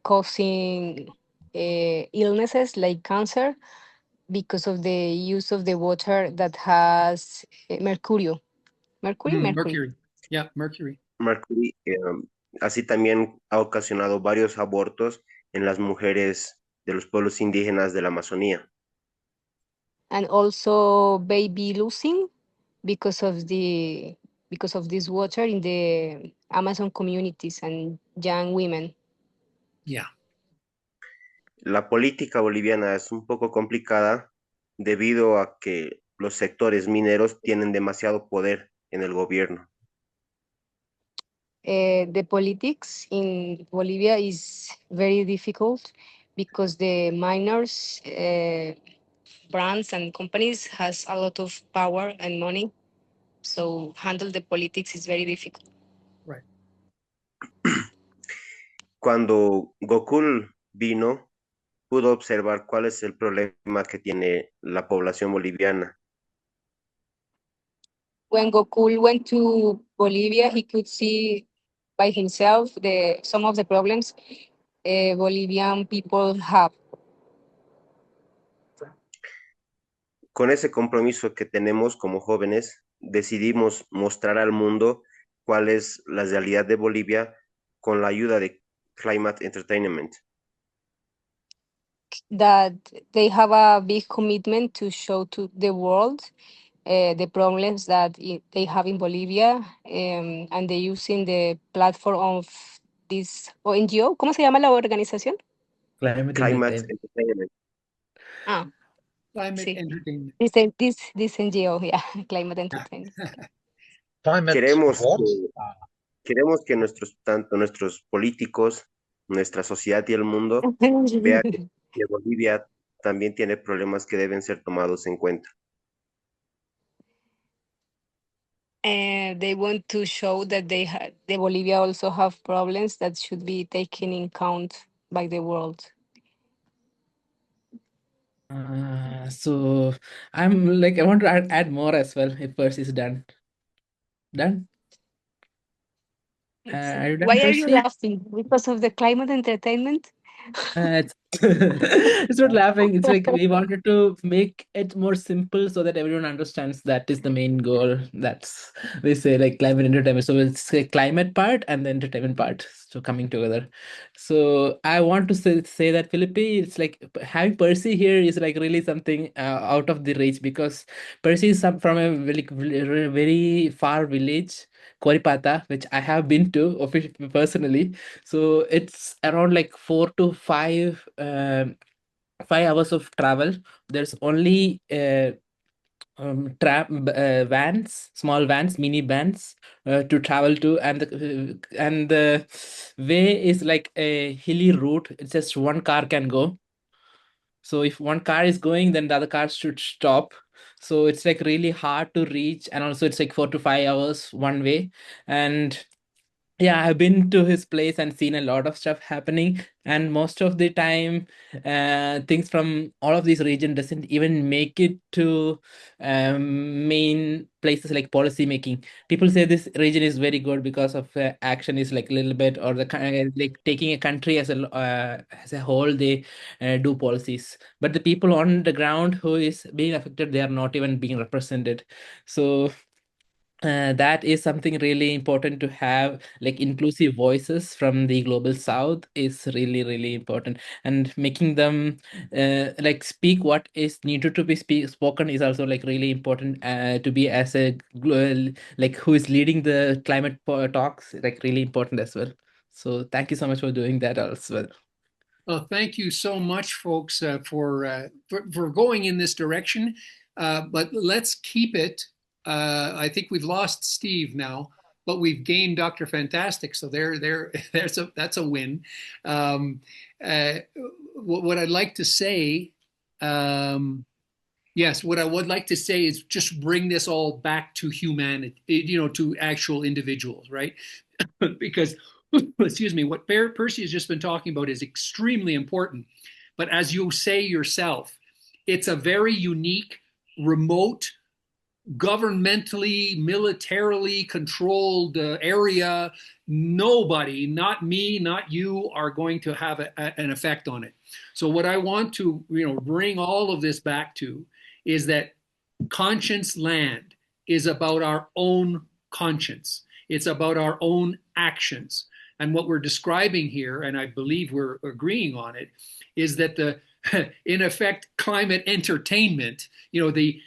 causing illnesses like cancer because of the use of the water that has mercury. Mercury. Yeah, mercury. Mercury, así también ha ocasionado varios abortos en las mujeres de los pueblos indígenas de la Amazonía. And also baby losing because of this water in the Amazon communities and young women. Yeah. La política boliviana es un poco complicada debido a que los sectores mineros tienen demasiado poder en el gobierno. The politics in Bolivia is very difficult because the miners, brands and companies has a lot of power and money. So handle the politics is very difficult. Right. Cuando Gokul vino, pudo observar cuál es el problema que tiene la población boliviana. When Gokul went to Bolivia, he could see by himself some of the problems Bolivian people have. Con ese compromiso que tenemos como jóvenes, decidimos mostrar al mundo cuál es la realidad de Bolivia con la ayuda de Climate Entertainment. That they have a big commitment to show to the world the problems that they have in Bolivia, and they using the platform of this NGO. ¿Cómo se llama la organización? Climate Climate entertainment. Entertainment. Ah, Climate sí. entertainment. This NGO, yeah, Climate Entertainment. Climate Queremos what? queremos que tanto nuestros políticos, nuestra sociedad y el mundo vean que Bolivia también tiene problemas que deben ser tomados en cuenta. They want to show that the Bolivia also have problems that should be taken in count by the world. So I'm like, I want to add more as well if Percy is done. Done? Are you done, Why are you Percy? laughing? Because of the Climate Entertainment? It's it's not laughing. It's like we wanted to make it more simple so that everyone understands that is the main goal. That's we say like climate entertainment. So it's a climate part and the entertainment part. So coming together. So I want to say that Philippi, it's like having Percy here is like really something out of the reach because Percy is from a very far village, Koripata, which I have been to personally. So it's around like 4 to 5 hours of travel. There's only vans, small vans, mini vans to travel to, and the way is like a hilly route. It's just one car can go. So if one car is going, then the other cars should stop. So it's like really hard to reach, and also it's like 4 to 5 hours one way. And yeah, I've been to his place and seen a lot of stuff happening, and most of the time, things from all of these region doesn't even make it to main places like policy making. People say this region is very good because of action is like a little bit, or the kind like taking a country as a whole, they do policies, but the people on the ground who is being affected, they are not even being represented. So that is something really important to have, like inclusive voices from the global south is really really important, and making them like speak what is needed to be spoken is also like really important to be as a like who is leading the climate talks, like really important as well. So thank you so much for doing that as well. Well, thank you so much, folks, for going in this direction. But let's keep it. I think we've lost Steve now, but we've gained Dr. Fantastic. So that's a win. Uh, what I'd like to say, yes, what I would like to say is just bring this all back to humanity, to actual individuals, right? Because excuse me, what Percy has just been talking about is extremely important. But as you say yourself, it's a very unique, remote, governmentally, militarily controlled area. Nobody, not me, not you, are going to have an effect on it. So what I want to, bring all of this back to is that Conscience Land is about our own conscience. It's about our own actions. And what we're describing here, and I believe we're agreeing on it, is that in effect, climate entertainment, the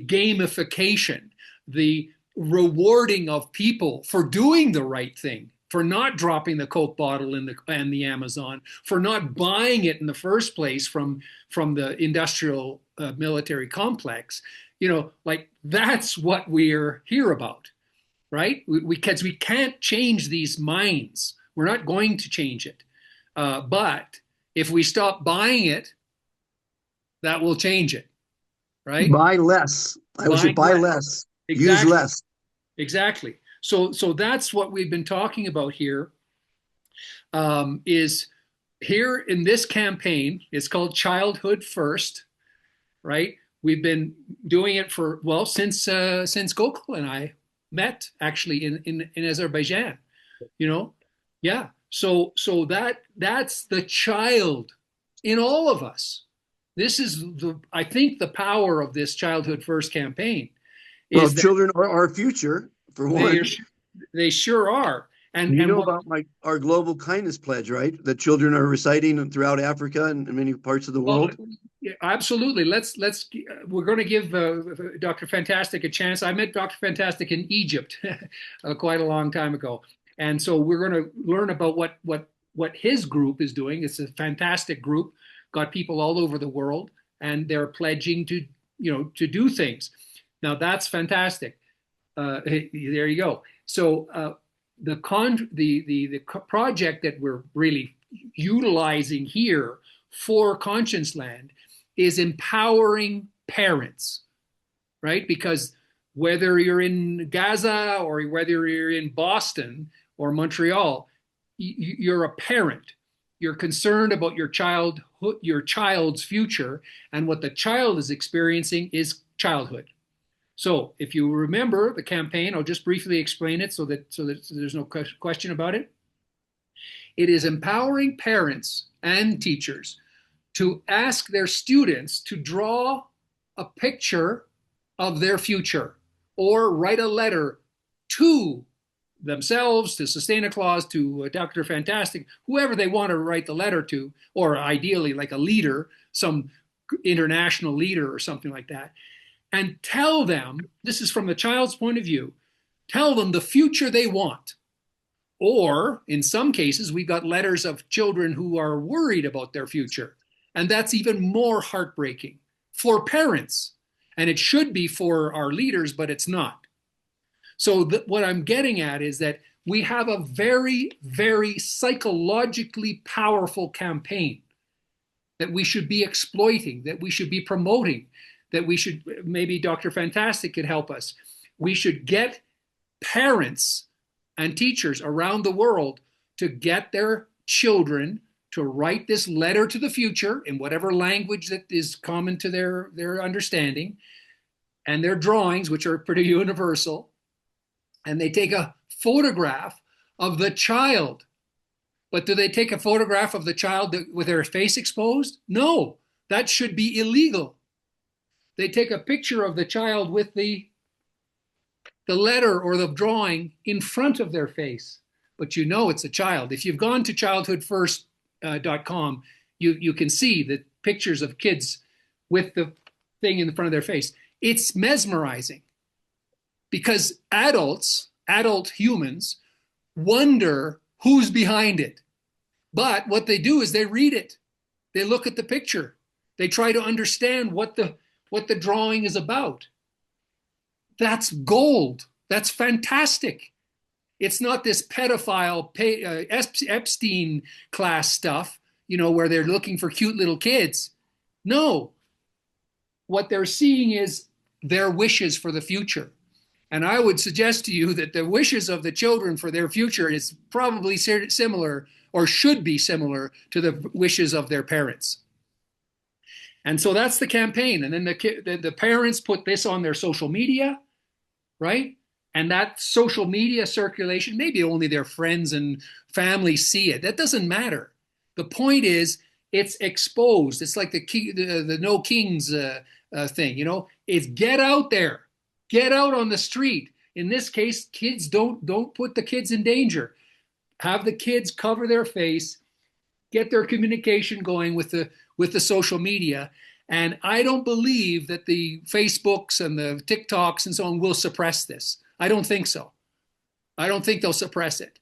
gamification, the rewarding of people for doing the right thing for not dropping the Coke bottle in the Amazon, for not buying it in the first place from the industrial military complex. Like that's what we're here about, right? Because we can't change these minds. We're not going to change it. But if we stop buying it, that will change it, right? Buy less. I would say buy less. Use Exactly. less. Exactly. So that's what we've been talking about here. Is here in this campaign. It's called Childhood First, right? We've been doing it for since Gokul and I met actually in Azerbaijan. Yeah. So that's the child in all of us. This is I think the power of this Childhood First campaign. Well, children are our future, for one. They sure are. And about our global kindness pledge, right? That children are reciting throughout Africa and many parts of the world. Yeah, absolutely. We're going to give Dr. Fantastic a chance. I met Dr. Fantastic in Egypt quite a long time ago. And so we're going to learn about what his group is doing. It's a fantastic group, got people all over the world, and they're pledging to do things. Now that's fantastic. There you go. So the project that we're really utilizing here for ConscienceLAND is empowering parents, right? Because whether you're in Gaza or whether you're in Boston or Montreal, you're a parent. You're concerned about your child's future, and what the child is experiencing is childhood. So if you remember the campaign, I'll just briefly explain it so that there's no question about it. It is empowering parents and teachers to ask their students to draw a picture of their future or write a letter to themselves, to Santa Claus, to Dr. Fantastic, whoever they want to write the letter to, or ideally like a leader, some international leader or something like that, and tell them, this is from the child's point of view, tell them the future they want. Or in some cases, we've got letters of children who are worried about their future. And that's even more heartbreaking for parents. And it should be for our leaders, but it's not. So what I'm getting at is that we have a very, very psychologically powerful campaign that we should be exploiting, that we should be promoting, that we should, maybe Dr. Fantastic could help us. We should get parents and teachers around the world to get their children to write this letter to the future in whatever language that is common to their understanding, and their drawings, which are pretty universal, and they take a photograph of the child. But do they take a photograph of the child with their face exposed? No, that should be illegal. They take a picture of the child with the letter or the drawing in front of their face, but it's a child. If you've gone to childhoodfirst.com, you can see the pictures of kids with the thing in front of their face. It's mesmerizing because adult humans wonder who's behind it. But what they do is they read it. They look at the picture. They try to understand what the drawing is about. That's gold. That's fantastic. It's not this pedophile Epstein class stuff, where they're looking for cute little kids. No. What they're seeing is their wishes for the future. And I would suggest to you that the wishes of the children for their future is probably similar, or should be similar, to the wishes of their parents. And so that's the campaign. And then the parents put this on their social media, right? And that social media circulation, maybe only their friends and family see it. That doesn't matter. The point is, it's exposed. It's like the No Kings thing, It's get out there. Get out on the street. In this case, kids don't put the kids in danger. Have the kids cover their face, get their communication going with the social media. And I don't believe that the Facebooks and the TikToks and so on will suppress this. I don't think so. I don't think they'll suppress it.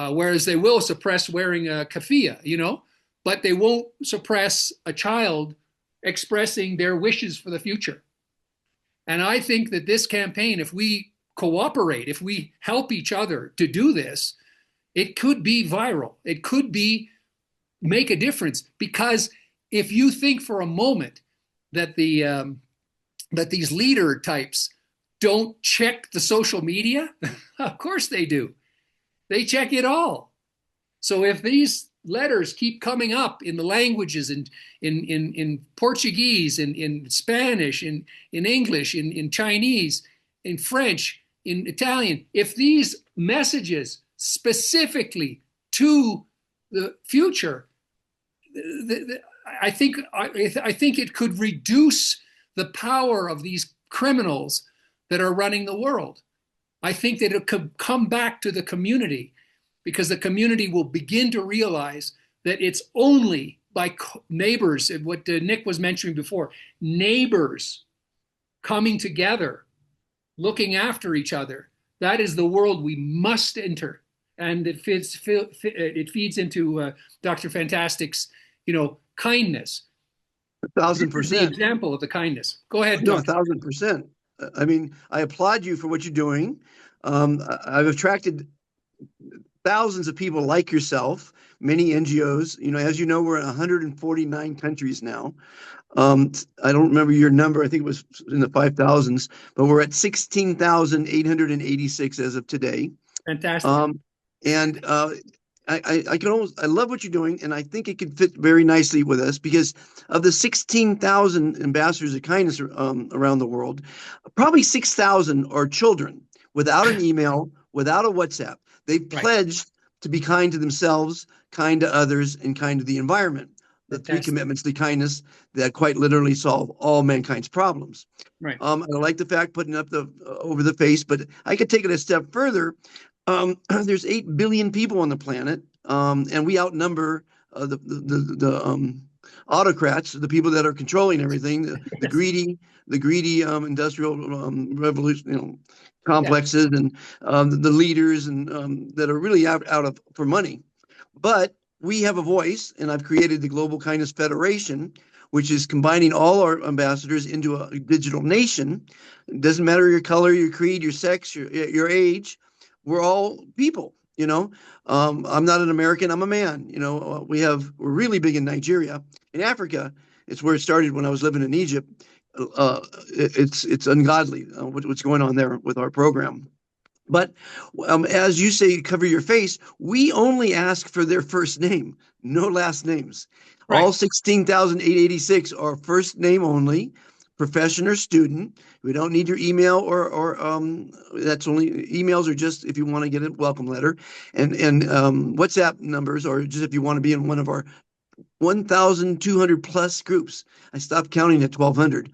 whereas they will suppress wearing a keffiyeh, you know, but they won't suppress a child expressing their wishes for the future. And I think that this campaign, if we cooperate, if we help each other to do this, it could be viral. It could be make a difference, because if you think for a moment that that these leader types don't check the social media, of course they do. They check it all. So if these letters keep coming up in the languages, in Portuguese, in Spanish, in English, in Chinese, in French, in Italian, if these messages specifically to the future, I think it could reduce the power of these criminals that are running the world. I think that it could come back to the community, because the community will begin to realize that it's only by neighbors, what Nick was mentioning before, neighbors coming together, looking after each other. That is the world we must enter. And it feeds into Dr. Fantastic's, kindness. 1,000%. The example of the kindness. Go ahead. No, 1,000%. I mean, I applaud you for what you're doing. I've attracted thousands of people like yourself, many NGOs. As you know, we're in 149 countries now. I don't remember your number. I think it was in the 5,000s, but we're at 16,886 as of today. Fantastic. I love what you're doing, and I think it could fit very nicely with us, because of the 16,000 ambassadors of kindness around the world, probably 6,000 are children without an email, without a WhatsApp. They've pledged to be kind to themselves, kind to others, and kind to the environment. The three commitments to kindness that quite literally solve all mankind's problems. Right. I like the fact putting up over the face, but I could take it a step further. There's 8 billion people on the planet, and we outnumber the autocrats, the people that are controlling everything, the greedy industrial revolution, complexes, and the leaders, and that are really out for money. But we have a voice, and I've created the Global Kindness Federation, which is combining all our ambassadors into a digital nation. It doesn't matter your color, your creed, your sex, your age. We're all people, I'm not an American, I'm a man. We're really big in Nigeria. In Africa, it's where it started when I was living in Egypt. It's ungodly what's going on there with our program. But as you say, cover your face, we only ask for their first name, no last names. Right. All 16,886 are first name only. Profession or student. We don't need your email or that's only emails are just if you want to get a welcome letter, and WhatsApp numbers are just if you want to be in one of our 1,200 plus groups. I stopped counting at 1,200,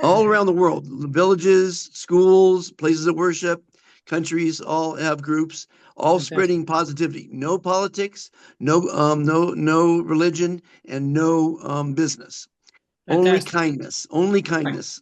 all around the world. Villages, schools, places of worship, countries all have groups, all spreading positivity. No politics, no religion, and no business. Only kindness. Only kindness.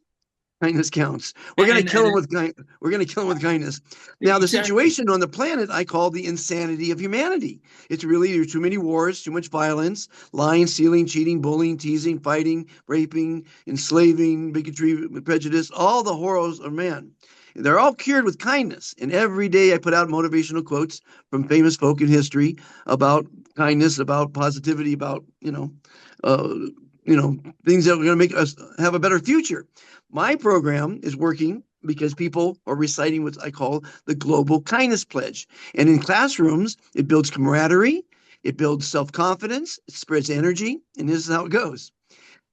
Kindness counts. We're going to kill them with kindness. We're going to kill them with kindness. Now, the situation on the planet I call the insanity of humanity. It's really there's too many wars, too much violence, lying, stealing, cheating, bullying, teasing, fighting, raping, enslaving, bigotry, prejudice, all the horrors of man. They're all cured with kindness. And every day I put out motivational quotes from famous folk in history about kindness, about positivity, about things that are going to make us have a better future. My program is working because people are reciting what I call the Global Kindness Pledge. And in classrooms, it builds camaraderie, it builds self-confidence, it spreads energy, and this is how it goes.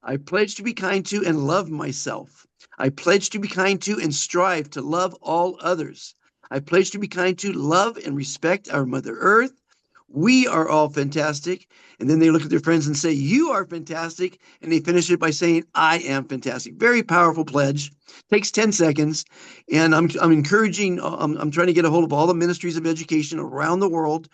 I pledge to be kind to and love myself. I pledge to be kind to and strive to love all others. I pledge to be kind to, love, and respect our Mother Earth. We are all fantastic. And then they look at their friends and say, you are fantastic. And they finish it by saying, I am fantastic. Very powerful pledge. Takes 10 seconds. And I'm encouraging, I'm trying to get a hold of all the ministries of education around the world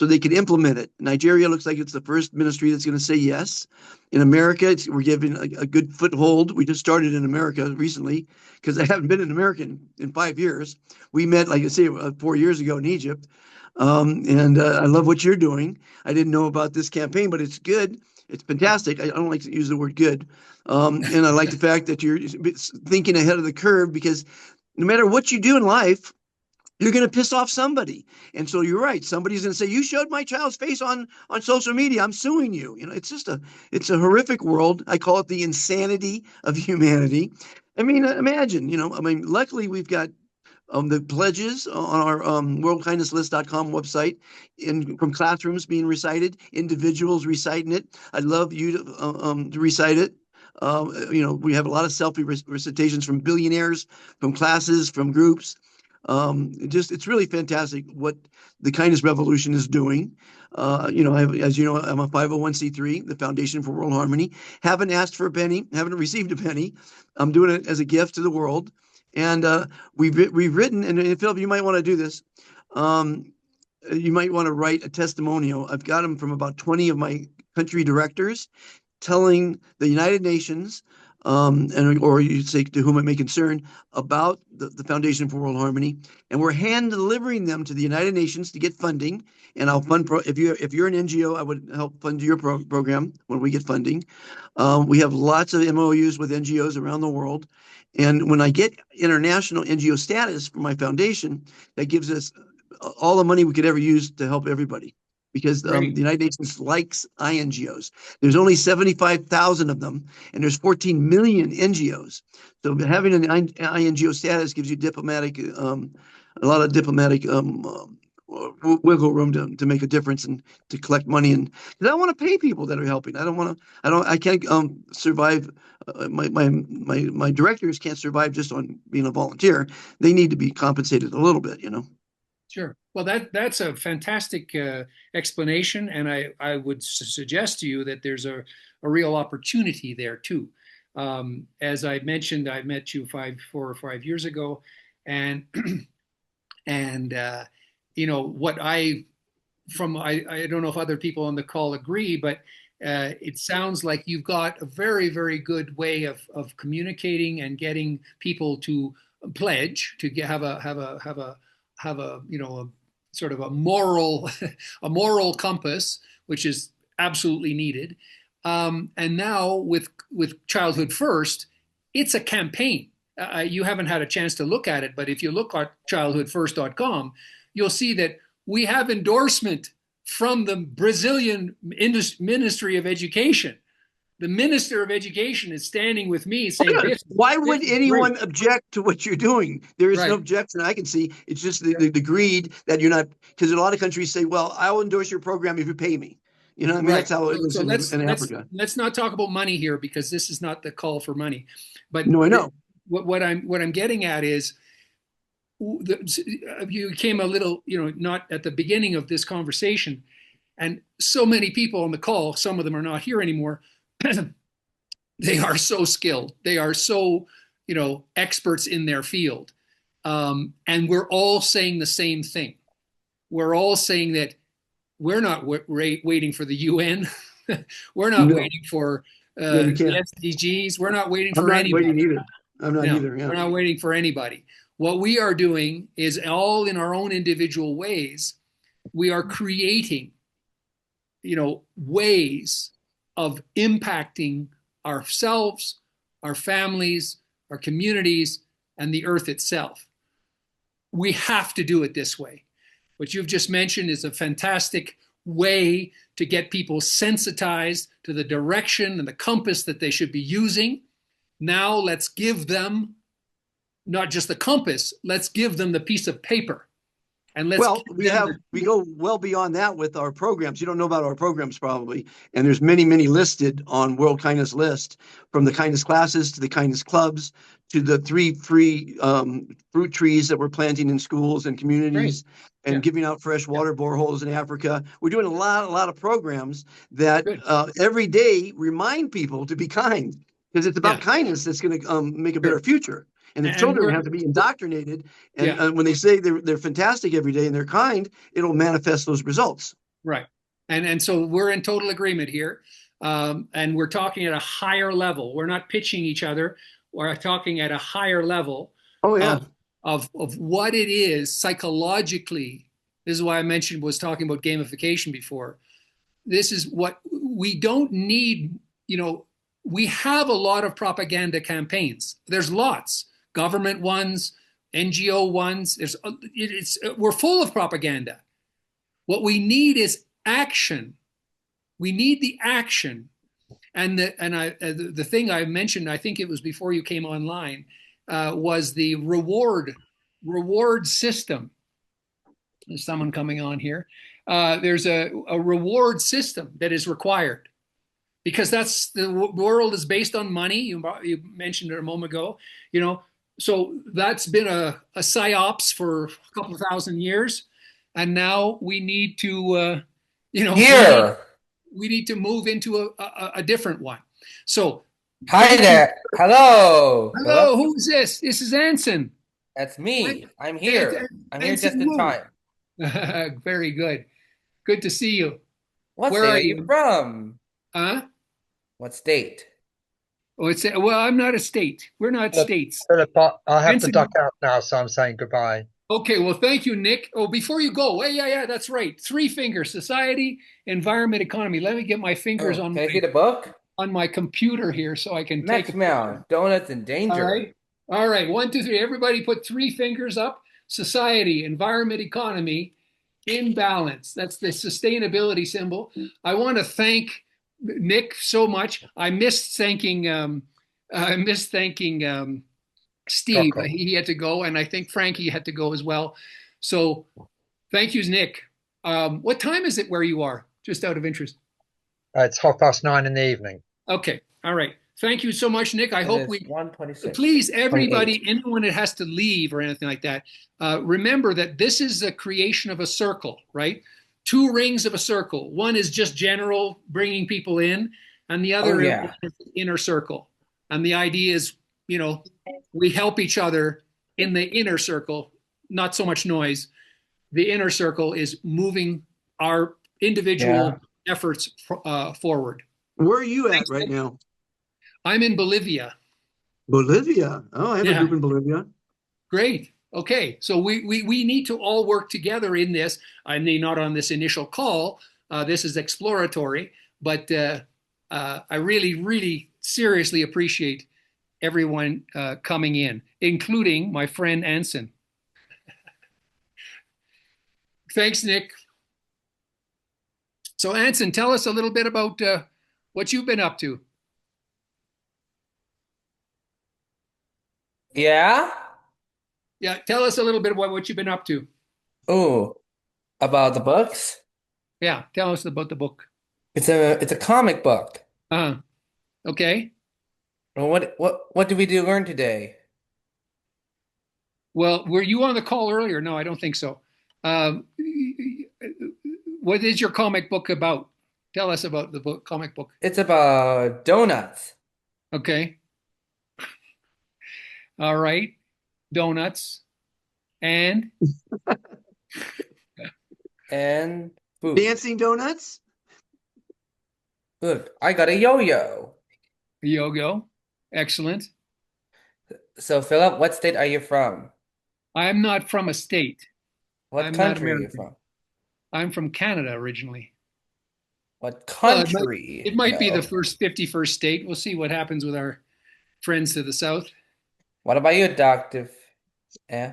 so they can implement it. Nigeria looks like it's the first ministry that's going to say yes. In America, we're giving a good foothold. We just started in America recently because I haven't been in America in 5 years. We met, like I say, 4 years ago in Egypt. And I love what you're doing. I didn't know about this campaign, but it's good. It's fantastic. I don't like to use the word good. And I like the fact that you're thinking ahead of the curve, because no matter what you do in life, you're going to piss off somebody. And so you're right. Somebody's going to say, you showed my child's face on social media, I'm suing you. You know, it's a horrific world. I call it the insanity of humanity. I mean, imagine, luckily we've got the pledges on our worldkindnesslist.com website from classrooms being recited, individuals reciting it. I'd love you to recite it. We have a lot of selfie recitations from billionaires, from classes, from groups. It's really fantastic what the kindness revolution is doing. As you know, I'm a 501c3, the Foundation for World Harmony. Haven't asked for a penny, haven't received a penny. I'm doing it as a gift to the world. And we've written, and Philip, you might want to do this. You might want to write a testimonial. I've got them from about 20 of my country directors, telling the United Nations, or you say to whom it may concern, about the Foundation for World Harmony, and we're hand delivering them to the United Nations to get funding. And I'll fund if you're an NGO, I would help fund your program when we get funding. We have lots of MOUs with NGOs around the world, and when I get international NGO status for my foundation, that gives us all the money we could ever use to help everybody. Because the United Nations likes INGOs. There's only 75,000 of them, and there's 14 million NGOs. So having an INGO status gives you a lot of diplomatic wiggle room to make a difference and to collect money. And because I want to pay people that are helping. I can't survive. My directors can't survive just on being a volunteer. They need to be compensated a little bit, Sure. Well, that's a fantastic explanation, and I would suggest to you that there's a real opportunity there too. As I mentioned, I met you 4 or 5 years ago, and what I don't know if other people on the call agree, but it sounds like you've got a very, very good way of communicating and getting people to pledge to have a sort of a moral compass, which is absolutely needed. And now with Childhood First, it's a campaign. You haven't had a chance to look at it, but if you look at childhoodfirst.com, you'll see that we have endorsement from the Brazilian Ministry of Education. The Minister of Education is standing with me saying, why would anyone object to what you're doing? There is no objection I can see. It's just the greed that you're not, because a lot of countries say, well, I'll endorse your program if you pay me. That's how it is in Africa. Let's not talk about money here, because this is not the call for money. But no, I know. What I'm getting at is, you came a little, not at the beginning of this conversation, and so many people on the call, some of them are not here anymore. They are so skilled. They are so, experts in their field. And we're all saying the same thing. We're all saying that we're not waiting for the UN. We're not waiting for the SDGs. We're not waiting for anybody. I'm not either. Yeah. We're not waiting for anybody. What we are doing is, all in our own individual ways, we are creating, ways of impacting ourselves, our families, our communities, and the earth itself. We have to do it this way. What you've just mentioned is a fantastic way to get people sensitized to the direction and the compass that they should be using. Now let's give them not just the compass, let's give them the piece of paper. And we go well beyond that with our programs. You don't know about our programs probably, and there's many listed on World Kindness List, from the kindness classes to the kindness clubs to the 3 free fruit trees that we're planting in schools and communities, and giving out fresh water boreholes in Africa. We're doing a lot of programs that every day remind people to be kind, because it's about kindness that's going to make a better future. And the children have to be indoctrinated. And when they say they're fantastic every day and they're kind, it'll manifest those results. Right. And so we're in total agreement here. And we're talking at a higher level. We're not pitching each other. We're talking at a higher level Oh yeah. of what it is psychologically. This is why I was talking about gamification before. This is what we don't need. We have a lot of propaganda campaigns. There's lots, government ones, NGO ones. We're full of propaganda. What we need is action. We need the action. And the thing I mentioned, I think it was before you came online, was the reward system. There's someone coming on here. There's a reward system that is required because the world is based on money. You mentioned it a moment ago. So that's been a psyops for a couple of thousand years, and now we need to, Here. we need to move into a different one. So, Hi there. Hello. hello. Who's this? This is Anson. That's me. I'm here. I'm here just in time. Very good. Good to see you. What Where state are are you from? Huh? What state? Oh, well, I'm not a state. We're not states. Philip, I have to Anson- duck out now, so I'm saying goodbye. Okay, well, thank you, Nick. Oh, before you go, yeah, that's right. 3 fingers: society, environment, economy. Let me get my fingers Can I see the book? on my computer here so I can Next take meow. Donuts in danger. All right. 1, 2, 3. Everybody put 3 fingers up. Society, environment, economy, in balance. That's the sustainability symbol. I want to thank Nick so much. I missed thanking Steve. Okay. He had to go, and I think Frankie had to go as well. So thank you, Nick. What time is it where you are? Just out of interest. It's 9:30 in the evening. Okay. All right. Thank you so much, Nick. I hope 1:26. please, everybody, anyone that has to leave or anything like that, remember that this is the creation of a circle, right? 2 rings of a circle. One is just general, bringing people in, and the other is inner circle. And the idea is, we help each other in the inner circle, not so much noise. The inner circle is moving our individual efforts forward. Where are you at right now? I'm in Bolivia. Bolivia. Oh, I have a group in Bolivia. Great. Okay. So we need to all work together in this. I may not on this initial call. This is exploratory, but I really, really seriously appreciate everyone coming in, including my friend Anson. Thanks, Nick. So Anson, tell us a little bit about what you've been up to. Yeah? Yeah, tell us a little bit about what you've been up to. Oh, about the books? Yeah, tell us about the book. It's a comic book. Okay. Well, what did we learn today? Well, were you on the call earlier? No, I don't think so. What is your comic book about? Tell us about the comic book. It's about donuts. Okay. All right. Donuts. And? And food. Dancing donuts? Look, I got a yo-yo. A yo-yo. Excellent. So, Philip, what state are you from? I'm not from a state. What country are you from? I'm from Canada originally. What country? It might be the 51st state. We'll see what happens with our friends to the south. What about you, Dr.?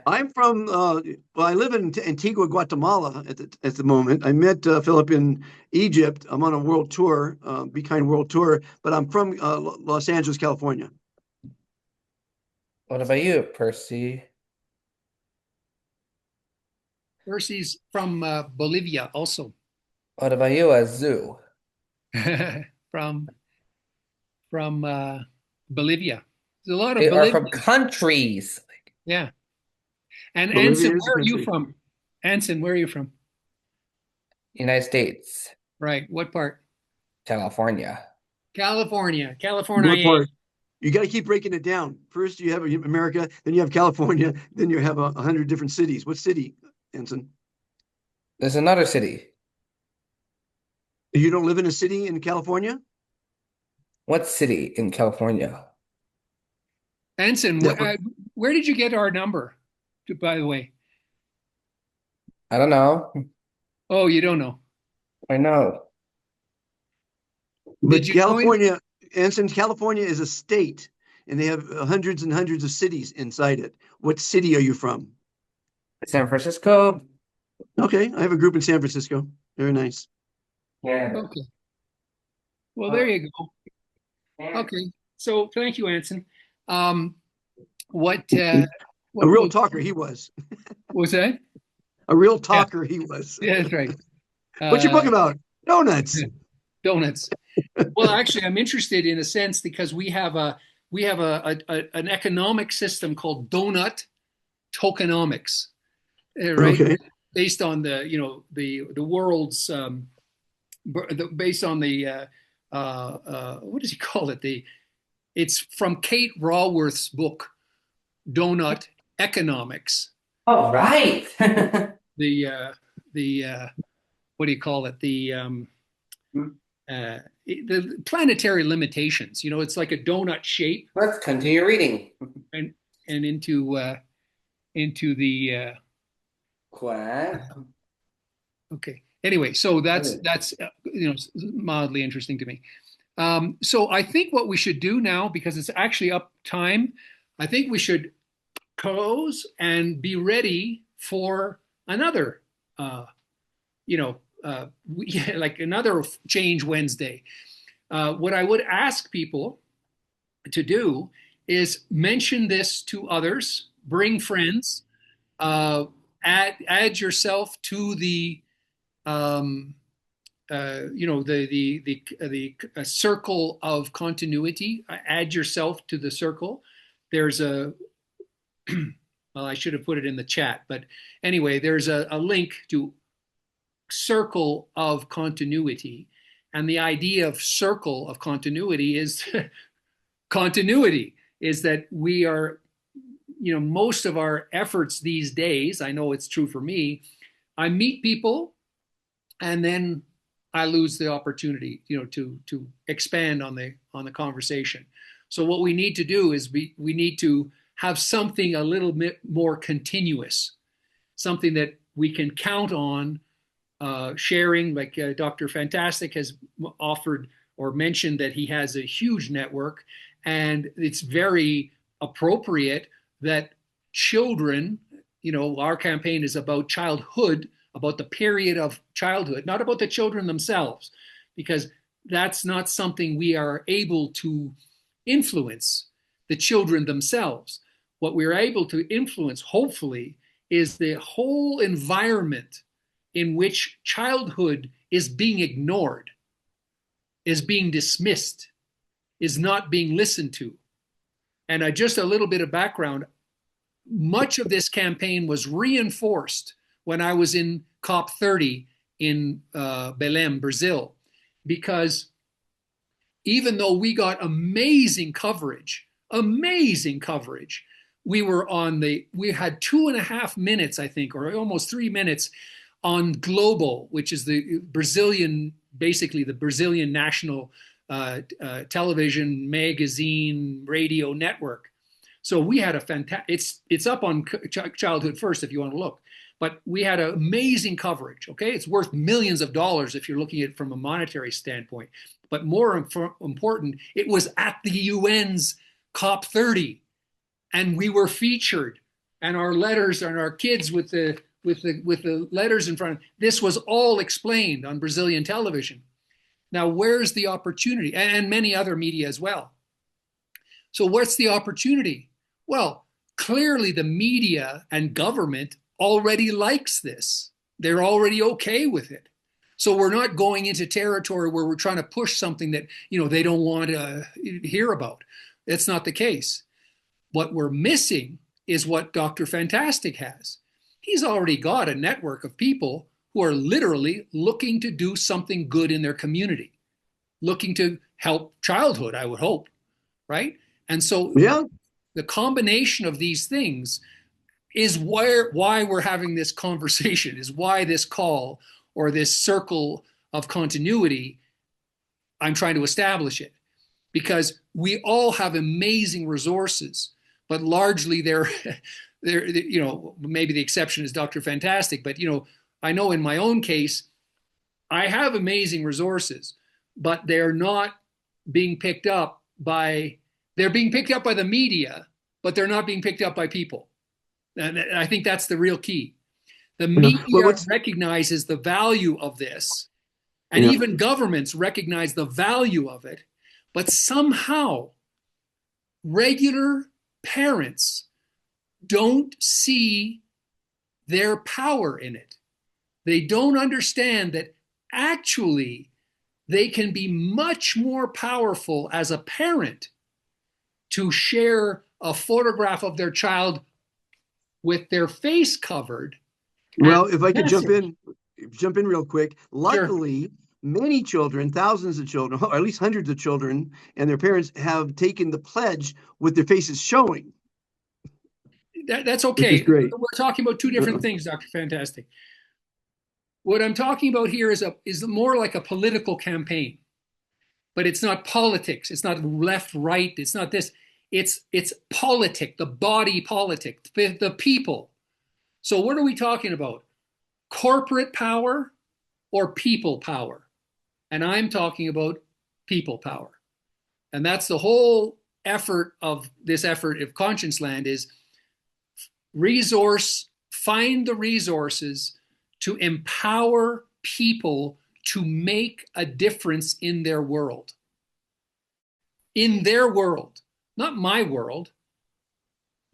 I'm from, well, I live in Antigua, Guatemala at the moment. I met Philip in Egypt. I'm on a world tour, Be Kind World Tour, but I'm from Los Angeles, California. What about you, Percy? Percy's from Bolivia also. What about you, Azu? From Bolivia. There's a lot of They Bolivia. are from countries. Yeah. And Bolivia Anson, is a where are you country. from? Anson, where are you from? United States. Right. What part? California. California. What California. part? You got to keep breaking it down. First, you have America, then you have California, then you have 100 different cities. What city, Anson? There's another city. You don't live in a city in California? What city in California? Anson, where did you get our number, by the way? I don't know. Oh, you don't know. I know. But Did you join? Anson, California is a state, and they have hundreds and hundreds of cities inside it. What city are you from? San Francisco. Okay, I have a group in San Francisco. Very nice. Yeah. Okay. Well, there you go. Okay. So thank you, Anson. What A real talker he was. was that? A real talker he was. Yeah, that's right. What's your book about? Donuts. Donuts. Well, actually, I'm interested in a sense because we have an economic system called donut tokenomics, right? Okay. Based on the world's based on the what does he call it? It's from Kate Raworth's book, Donut Economics. Oh, right. The what do you call it? The planetary limitations. It's like a donut shape. Let's continue reading. And into the What? okay. Anyway, so that's mildly interesting to me. So I think what we should do now, because it's actually up time, I think we should close and be ready for another, like another Change Wednesday. What I would ask people to do is mention this to others, bring friends, add yourself to the the circle of continuity. Add yourself to the circle. There's a well, I should have put it in the chat, but anyway, there's a link to circle of continuity, and the idea of circle of continuity is continuity is that we are, most of our efforts these days, I know it's true for me, I meet people and then I lose the opportunity, to expand on the conversation. So what we need to do is we need to have something a little bit more continuous, something that we can count on sharing, like Dr. Fantastic has offered or mentioned that he has a huge network, and it's very appropriate that children, our campaign is about childhood, about the period of childhood, not about the children themselves, because that's not something we are able to influence, the children themselves. What we're able to influence, hopefully, is the whole environment in which childhood is being ignored, is being dismissed, is not being listened to. And just a little bit of background, much of this campaign was reinforced when I was in COP30 in Belém, Brazil, because even though we got amazing coverage, we had 2.5 minutes, I think, or almost 3 minutes on Globo, which is the Brazilian, basically the Brazilian national television, magazine, radio network. So we had a fantastic, it's up on Childhood First if you want to look, but we had an amazing coverage, okay? It's worth millions of dollars if you're looking at it from a monetary standpoint. But more important, it was at the UN's COP30, and we were featured, and our letters and our kids with the letters in front. This was all explained on Brazilian television. Now, where's the opportunity? And many other media as well. So what's the opportunity? Well, clearly the media and government already likes this. They're already okay with it. So we're not going into territory where we're trying to push something that, they don't want to hear about. That's not the case. What we're missing is what Dr. Fantastic has. He's already got a network of people who are literally looking to do something good in their community, looking to help childhood, I would hope, right? And so the combination of these things is why we're having this conversation, is why this call or this circle of continuity, I'm trying to establish it, because we all have amazing resources, but largely they're maybe the exception is Dr. Fantastic, but I know in my own case, I have amazing resources, but they're not being picked up they're being picked up by the media, but they're not being picked up by people. And I think that's the real key. The media recognizes the value of this, and even governments recognize the value of it, but somehow regular parents don't see their power in it. They don't understand that actually they can be much more powerful as a parent to share a photograph of their child with their face covered. Well, if I could jump in real quick. Luckily, Sure. Many children, thousands of children, or at least hundreds of children, and their parents have taken the pledge with their faces showing. That's okay. Great. We're talking about two different things, Dr. Fantastic. What I'm talking about here is more like a political campaign, but it's not politics. It's not left, right. It's not this. It's politic, the body politic, the people. So what are we talking about? Corporate power or people power? And I'm talking about people power. And that's the whole effort of ConscienceLAND is find the resources to empower people to make a difference in their world. In their world, not my world,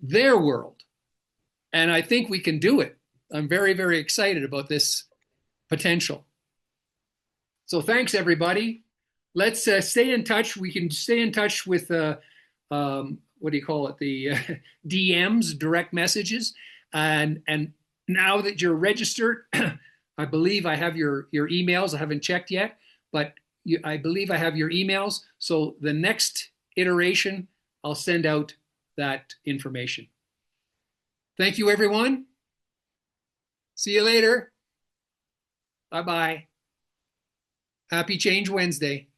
their world. And I think we can do it. I'm very, very excited about this potential. So thanks, everybody. Let's stay in touch. We can stay in touch with, what do you call it? The DMs, direct messages. And now that you're registered, I believe I have your emails. I haven't checked yet, but I believe I have your emails. So the next iteration, I'll send out that information. Thank you, everyone. See you later. Bye-bye. Happy Change Wednesday.